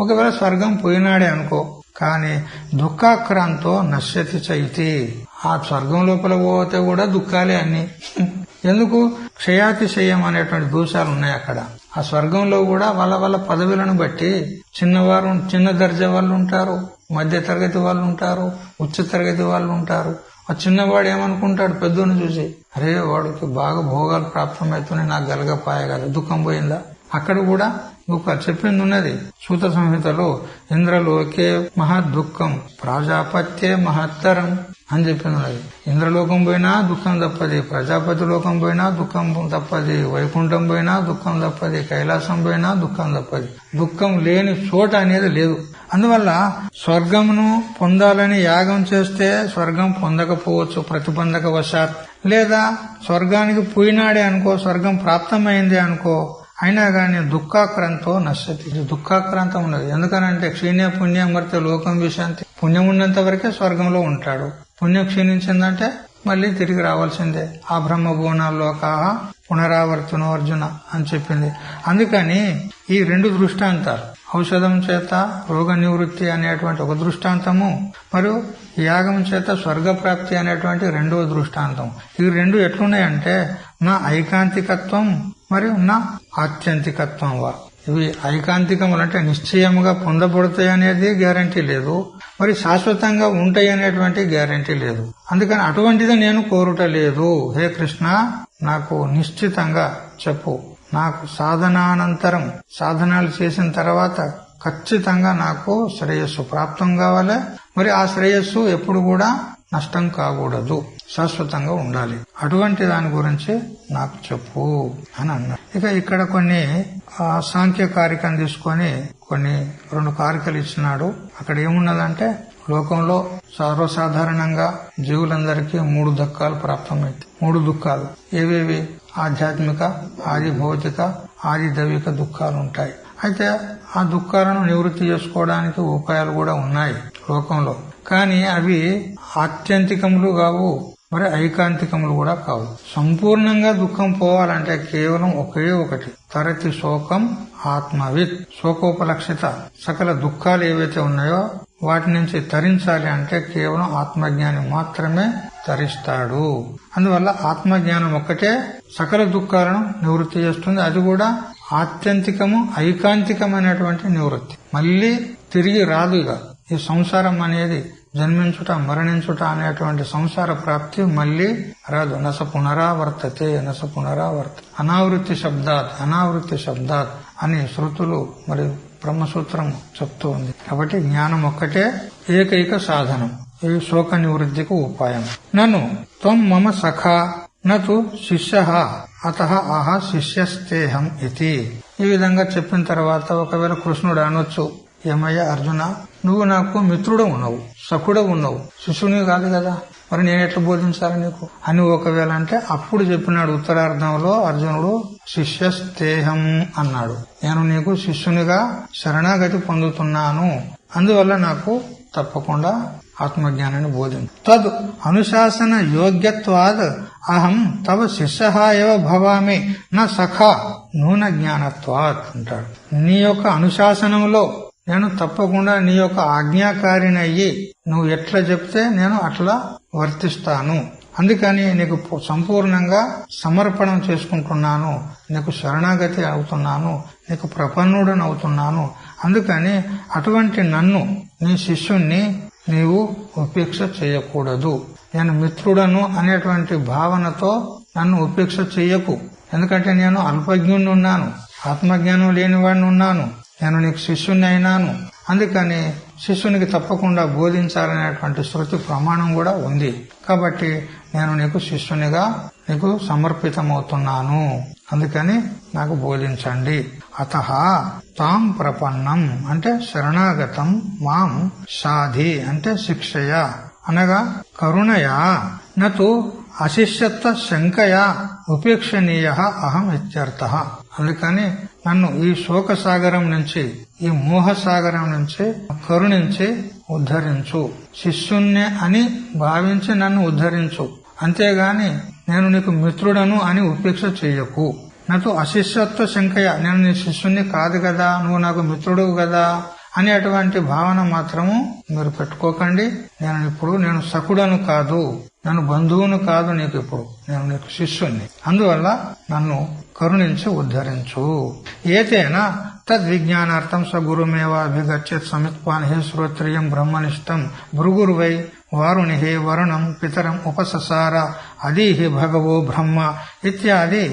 ఒకవేళ స్వర్గం పోయినాడే అనుకో, కానీ దుఃఖాక్రాంతో నశ్యతి చైతి, ఆ స్వర్గం లోపల పోతే కూడా దుఃఖాలే అన్ని. ఎందుకు? క్షయాతిశయం అనేటువంటి దోషాలు ఉన్నాయి అక్కడ. ఆ స్వర్గంలో కూడా వాళ్ళ వాళ్ళ పదవులను బట్టి చిన్నవారు, చిన్న దర్జా వాళ్ళు ఉంటారు, మధ్య తరగతి వాళ్ళు ఉంటారు, ఉచ్చ తరగతి వాళ్ళు ఉంటారు. ఆ చిన్నవాడు ఏమనుకుంటాడు పెద్దోని చూసి, అరే వాడికి బాగా భోగాలు ప్రాప్తమవుతున్నాయి, నాకు గలగపాయ కదా, దుఃఖం పోయిందా? అక్కడ కూడా దుఃఖం చెప్పింది ఉన్నది సూత సంహితలో, ఇంద్రలోకే మహద్దుఃఖం ప్రజాపత్యే మహత్తరం అని చెప్పింది. ఇంద్రలోకం పోయినా దుఃఖం తప్పది, ప్రజాపతి లోకం పోయినా దుఃఖం తప్పది, వైకుంఠం పోయినా దుఃఖం తప్పది, కైలాసం పోయినా దుఃఖం తప్పది. దుఃఖం లేని చోట అనేది లేదు. అందువల్ల స్వర్గమును పొందాలని యాగం చేస్తే స్వర్గం పొందకపోవచ్చు ప్రతిబంధక వశాత్, లేదా స్వర్గానికి పోయినాడే అనుకో, స్వర్గం ప్రాప్తమైంది అనుకో, అయినా గాని దుఃఖాక్రాంతో నశ్యతి, దుఃఖాక్రాంతం ఉన్నది. ఎందుకనంటే క్షీణే పుణ్యం వర్తే లోకం విశాంతి, పుణ్యం ఉన్నంత వరకే స్వర్గంలో ఉంటాడు, పుణ్యం క్షీణించిందంటే మళ్లీ తిరిగి రావాల్సిందే. ఆ బ్రహ్మభువనాల్లోకా పునరావర్తనో అర్జున అని చెప్పింది. అందుకని ఈ రెండు దృష్టాంతాలు, ఔషధం చేత రోగ నివృత్తి అనేటువంటి ఒక దృష్టాంతము, మరియు యాగం చేత స్వర్గప్రాప్తి అనేటువంటి రెండవ దృష్టాంతం. ఈ రెండు ఎట్లున్నాయంటే నా ఐకాంతికత్వం మరియు నా ఆత్యంతికత్వం. ఇవి ఐకాంతికములు అంటే నిశ్చయముగా పొందబడతాయి అనేది గ్యారంటీ లేదు, మరి శాశ్వతంగా ఉంటాయి అనేటువంటి గ్యారంటీ లేదు. అందుకని అటువంటిది నేను కోరుట లేదు. హే కృష్ణ, నాకు నిశ్చితంగా చెప్పు. నాకు సాధనానంతరం, సాధనాలు చేసిన తర్వాత ఖచ్చితంగా నాకు శ్రేయస్సు ప్రాప్తం కావాలి. మరి ఆ శ్రేయస్సు ఎప్పుడు కూడా నష్టం కాకూడదు, శాశ్వతంగా ఉండాలి. అటువంటి దాని గురించి నాకు చెప్పు అని అన్నాడు. ఇక ఇక్కడ కొన్ని సాంఖ్య కారికను తీసుకొని కొన్ని 2 కారికలు ఇచ్చినాడు. అక్కడ ఏమున్నదంటే లోకంలో సర్వసాధారణంగా జీవులందరికీ 3 దుఃఖాలు ప్రాప్తమైంది. 3 దుఃఖాలు ఏవేవి? ఆధ్యాత్మిక, ఆది భౌతిక, ఆది దైవిక దుఃఖాలు ఉంటాయి. అయితే ఆ దుఃఖాలను నివృత్తి చేసుకోవడానికి ఉపాయాలు కూడా ఉన్నాయి లోకంలో. కానీ అవి ఆత్యంతికములు కావు, మరి ఐకాంతికములు కూడా కావు. సంపూర్ణంగా దుఃఖం పోవాలంటే కేవలం ఒకే ఒకటి, తరతి శోకం ఆత్మవిత్. శోకోపలక్షిత సకల దుఃఖాలు ఏవైతే ఉన్నాయో వాటి నుంచి తరించాలి అంటే కేవలం ఆత్మజ్ఞాని మాత్రమే తరిస్తాడు. అందువల్ల ఆత్మజ్ఞానం ఒక్కటే సకల దుఃఖాలను నివృత్తి చేస్తుంది. అది కూడా ఆత్యంతికము, ఐకాంతికమైనటువంటి నివృత్తి. మళ్లీ తిరిగి రాదు. ఇక ఈ సంసారం అనేది జన్మించుట మరణించుట అనేటువంటి సంసార ప్రాప్తి మళ్లీ రాదు. నస పునరావర్తతే, నస పునరావర్త. అనావృత్తి శబ్దాత్ అని శృతులు మరియు బ్రహ్మసూత్రం చెప్తూ ఉంది. కాబట్టి జ్ఞానం ఒక్కటే ఏకైక సాధనం, ఈ శోక నివృత్తికి ఉపాయం. నన్ను త్వం మమ సఖా నతు శిష్య అతః ఆహా శిష్యస్తేహం ఇతి. ఈ విధంగా చెప్పిన తర్వాత ఒకవేళ కృష్ణుడు అనొచ్చు, ఏమయ్యా అర్జున, నువ్వు నాకు మిత్రుడు ఉన్నావు, సఖుడు ఉన్నావు, శిష్యుని కాదు కదా, మరి నేను ఎట్లా బోధించాలి నీకు అని ఒకవేళ అంటే అప్పుడు చెప్పినాడు ఉత్తరార్ధంలో అర్జునుడు శిష్యస్తేహం అన్నాడు. నేను నీకు శిష్యునిగా శరణాగతి పొందుతున్నాను, అందువల్ల నాకు తప్పకుండా ఆత్మజ్ఞానాన్ని బోధించు. తద్ అనుశాసన యోగ్యత్వాద్ అహం తవ శిష్యః ఏవ భవామి నా సఖా నూన జ్ఞానత్వాత్ అంటాడు. నీ యొక్క అనుశాసనంలో నేను తప్పకుండా నీ యొక్క ఆజ్ఞాకారినయ్యి నువ్వు ఎట్లా చెప్తే నేను అట్లా వర్తిస్తాను. అందుకని నీకు సంపూర్ణంగా సమర్పణం చేసుకుంటున్నాను, నీకు శరణాగతి అవుతున్నాను, నీకు ప్రపన్నుడని అవుతున్నాను. అందుకని అటువంటి నన్ను, నీ శిష్యుణ్ణి నీవు ఉపేక్ష చేయకూడదు. నేను మిత్రుడను అనేటువంటి భావనతో నన్ను ఉపేక్ష చెయ్యకు. ఎందుకంటే నేను అల్పజ్ఞుణ్ణి ఉన్నాను, ఆత్మజ్ఞానం లేనివాడిని ఉన్నాను, నేను నీకు శిష్యుణ్ణి అయినాను. అందుకని శిష్యునికి తప్పకుండా బోధించాలనేటువంటి శృతి ప్రమాణం కూడా ఉంది. కాబట్టి నేను నీకు శిష్యునిగా నీకు సమర్పితమవుతున్నాను, అందుకని నాకు బోధించండి. అతః తాం ప్రపన్నం అంటే శరణాగతం, మాం సాధి అంటే శిక్షయ అనగా కరుణయా, నతు అశిష్యత్వ శంకయా ఉపేక్షణీయ అహం ఇత్యర్థ. అందుకని నన్ను ఈ శోక సాగరం నుంచి, ఈ మోహ సాగరం నుంచి కరుణించి ఉద్ధరించు, శిష్యుణ్ణి అని భావించి నన్ను ఉద్ధరించు, అంతేగాని నేను నీకు మిత్రుడను అని ఉపేక్ష చెయ్యకు. నటు అశిష్యత్వ శంకయ, నేను నీ శిష్యుణ్ణి కాదు కదా, నువ్వు నాకు మిత్రుడు కదా అనేటువంటి భావన మాత్రము మీరు పెట్టుకోకండి. నేను సకుడను కాదు, నన్ను బంధువును కాదు, నేను నీకు శిష్యుణ్ణి, అందువల్ల నన్ను కరుణించి ఉద్ధరించు. ఏతేనా తద్విజ్ఞానార్థం స గురుమేవ అభిగచ్చేత్ సమిత్పాన్ హే శ్రోత్రియం బ్రహ్మనిష్టం భృగుర్వై వారుణి హే వరుణం పితరం ఉపససార అదీహి భగవో బ్రహ్మ ఇత్యాది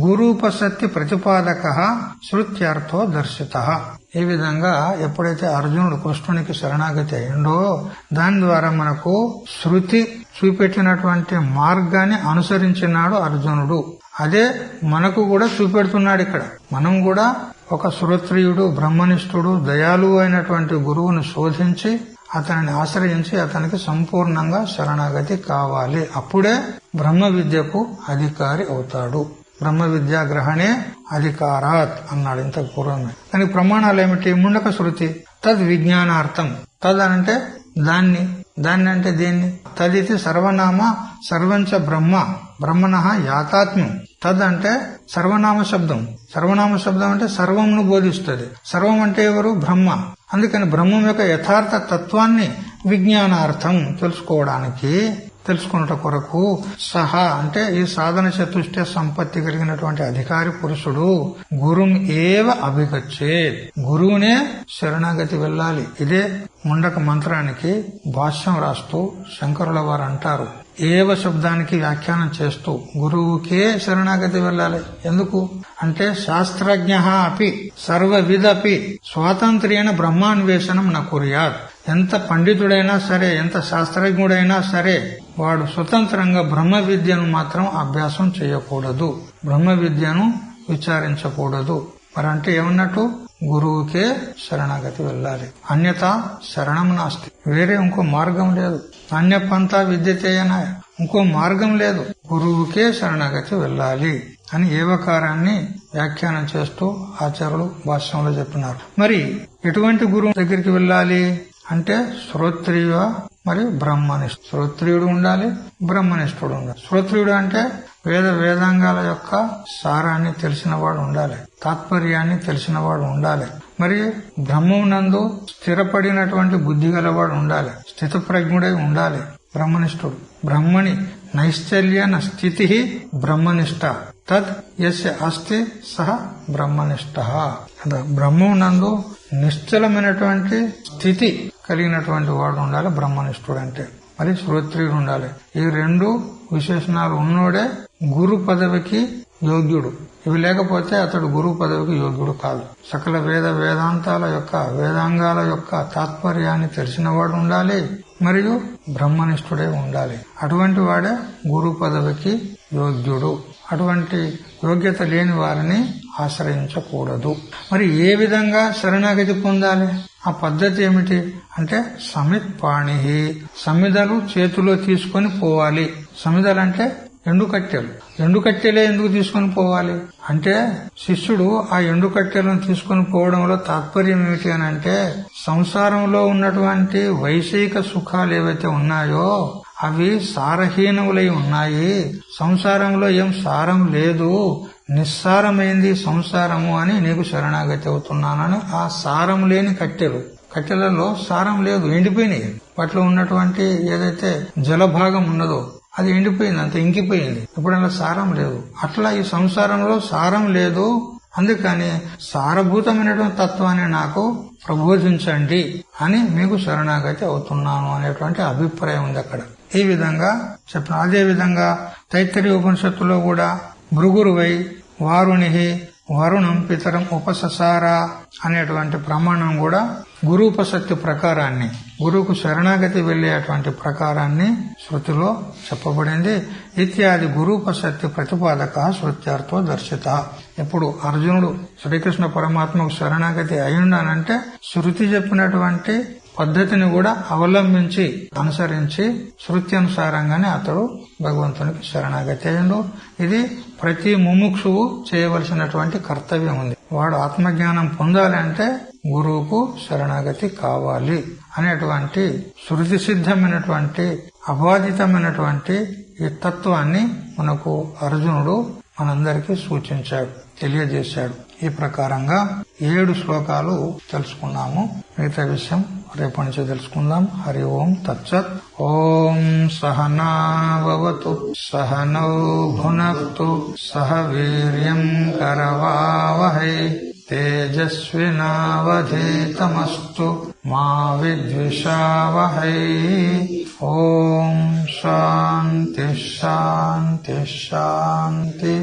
గురూపసత్తి ప్రతిపాదక శృత్యర్థో దర్శిత. ఈ విధంగా ఎప్పుడైతే అర్జునుడు కృష్ణునికి శరణాగతి అయిండో దాని ద్వారా మనకు శృతి చూపెట్టినటువంటి మార్గాన్ని అనుసరించినాడు అర్జునుడు. అదే మనకు కూడా చూపెడుతున్నాడు. ఇక్కడ మనం కూడా ఒక శ్రోత్రియుడు, బ్రహ్మనిష్ఠుడు, దయాళువు అయినటువంటి గురువును శోధించి అతనిని ఆశ్రయించి అతనికి సంపూర్ణంగా శరణాగతి కావాలి. అప్పుడే బ్రహ్మ విద్యకు అధికారి అవుతాడు. బ్రహ్మ విద్యా గ్రహణే అధికారాత్ అన్నాడు ఇంతకు పూర్వమే. కానీ ప్రమాణాలు ఏమిటి? ముండక శృతి. తద్ విజ్ఞానార్థం. తద్ అంటే దాన్ని అంటే దేన్ని? తదితి సర్వనామ సర్వంచ బ్రహ్మ బ్రహ్మణ యాతాత్మ్యం. తద్ అంటే సర్వనామ శబ్దం. సర్వనామ శబ్దం అంటే సర్వంను బోధిస్తుంది. సర్వం అంటే ఎవరు? బ్రహ్మ. అందుకని బ్రహ్మం యొక్క యథార్థ తత్వాన్ని విజ్ఞానార్థం తెలుసుకున్నట కొరకు సహా అంటే ఈ సాధన చతుష్ట సంపత్తి కలిగినటువంటి అధికారి పురుషుడు గురుం ఏవ అభిగచ్చేత్, గురువునే శరణాగతి వెళ్ళాలి. ఇదే ముండక మంత్రానికి భాష్యం రాస్తూ శంకరుల వారు అంటారు, ఏవ శబ్దానికి వ్యాఖ్యానం చేస్తూ గురువుకే శరణాగతి వెళ్ళాలి. ఎందుకు అంటే శాస్త్రజ్ఞ అపి సర్వవిదపి స్వాతంత్ర్యేణ బ్రహ్మాన్వేషణం న కుర్యాత్. ఎంత పండితుడైనా సరే, ఎంత శాస్త్రజ్ఞుడైనా సరే, వాడు స్వతంత్రంగా బ్రహ్మ విద్యను మాత్రం అభ్యాసం చేయకూడదు, బ్రహ్మ విద్యను విచారించకూడదు. మరంటే ఏమన్నట్టు? గురువుకే శరణాగతి వెళ్ళాలి. అన్యత శరణం నాస్తి. వేరే ఇంకో మార్గం లేదు. అన్యపంతా విద్యతేయన, ఇంకో మార్గం లేదు. గురువుకే శరణాగతి వెళ్ళాలి అని ఏవకారాన్ని వ్యాఖ్యానం చేస్తూ ఆచార్యులు భాష్యంలో చెప్తున్నారు. మరి ఎటువంటి గురువు దగ్గరికి వెళ్ళాలి అంటే శ్రోత్రియ మరియు బ్రహ్మనిష్ఠ. శ్రోత్రియుడు ఉండాలి, బ్రహ్మనిష్ఠుడు ఉండాలి. శ్రోత్రియుడు అంటే వేదాంగాల యొక్క సారాన్ని తెలిసినవాడు ఉండాలి, తాత్పర్యాన్ని తెలిసినవాడు ఉండాలి. మరి బ్రహ్మమునందు స్థిరపడినటువంటి బుద్ధి గలవాడు ఉండాలి, స్థితప్రజ్ఞుడై ఉండాలి బ్రహ్మనిష్ఠుడు. బ్రహ్మణి నైశ్చల్యన స్థితి బ్రహ్మనిష్ట తద్ యస్య అస్తి సహ బ్రహ్మనిష్ట. బ్రహ్మమునందు నిశ్చలమైనటువంటి స్థితి కలిగినటువంటి వాడు ఉండాలి బ్రహ్మనిష్ఠుడు అంటే. మరి శ్రోత్రియుడు ఉండాలి. ఈ రెండు విశేషణాలు ఉన్నోడే గురు పదవికి యోగ్యుడు. ఇవి లేకపోతే అతడు గురు పదవికి యోగ్యుడు కాదు. సకల వేదాంతాల యొక్క వేదాంగాల యొక్క తాత్పర్యాన్ని తెలిసినవాడు ఉండాలి, మరియు బ్రహ్మనిష్ఠుడే ఉండాలి. అటువంటి వాడే గురు పదవికి యోగ్యుడు. అటువంటి యోగ్యత లేని వారిని ఆశ్రయించకూడదు. మరి ఏ విధంగా శరణాగతి పొందాలి? ఆ పద్ధతి ఏమిటి అంటే సమిత్ పాణి, సమిదలు చేతిలో తీసుకొని పోవాలి. సమిదలంటే ఎండుకట్టెలు. ఎండుకట్టెలే ఎందుకు తీసుకొని పోవాలి అంటే శిష్యుడు ఆ ఎండుకట్టెలను తీసుకొని పోవడంలో తాత్పర్యం ఏమిటి అని అంటే సంసారంలో ఉన్నటువంటి వైషయిక సుఖాలు ఏవైతే ఉన్నాయో అవి సారహీనములై ఉన్నాయి. సంసారంలో ఏం సారం లేదు, నిస్సారమైంది సంసారము అని నీకు శరణాగతి అవుతున్నానని ఆ సారం లేని కట్టెలలో సారం లేదు, ఎండిపోయినాయి. వాటిలో ఉన్నటువంటి ఏదైతే జలభాగం ఉన్నదో అది ఎండిపోయింది, అంత ఇంకిపోయింది. ఇప్పుడు సారం లేదు. అట్లా ఈ సంసారంలో సారం లేదు, అందుకని సారభూతమైనటువంటి తత్వాన్ని నాకు ప్రబోధించండి అని మీకు శరణాగతి అవుతున్నాను అనేటువంటి అభిప్రాయం ఉంది అక్కడ. ఈ విధంగా చెప్పిన. అదే విధంగా తైత్తరీయ ఉపనిషత్తులో కూడా భృగురువై వారుణి వరుణం పితరం ఉపససార అనేటువంటి ప్రమాణం కూడా గురూపసక్తి ప్రకారాన్ని, గురువుకు శరణాగతి వెళ్లేటువంటి ప్రకారాన్ని శృతిలో చెప్పబడింది. ఇత్యాది గురూపసక్తి ప్రతిపాదక శృత్యార్థో దర్శిత. ఇప్పుడు అర్జునుడు శ్రీకృష్ణ పరమాత్మకు శరణాగతి అయ్యుండానంటే శృతి చెప్పినటువంటి పద్ధతిని కూడా అవలంబించి అనుసరించి శృతి అనుసారంగానే అతడు భగవంతునికి శరణాగతి అయ్యిండు. ఇది ప్రతి ముముక్షువు చేయవలసినటువంటి కర్తవ్యం ఉంది. వాడు ఆత్మజ్ఞానం పొందాలి అంటే గురువుకు శరణాగతి కావాలి అనేటువంటి శృతి సిద్ధమైనటువంటి అబాధితమైనటువంటి ఈ తత్వాన్ని మనకు అర్జునుడు మనందరికీ సూచించాడు, తెలియజేశాడు. ఈ ప్రకారంగా 7 శ్లోకాలు తెలుసుకున్నాము. మిగతా విషయం రేపటి నుంచి తెలుసుకుందాం. హరి ఓం తత్సత్. ఓం సహనావతు సహనౌ భునక్తు సహ వీర్యం కరవావహై తేజస్వినావధీతమస్తు మా విద్విషావహై. ఓం శాంతి శాంతి శాంతి.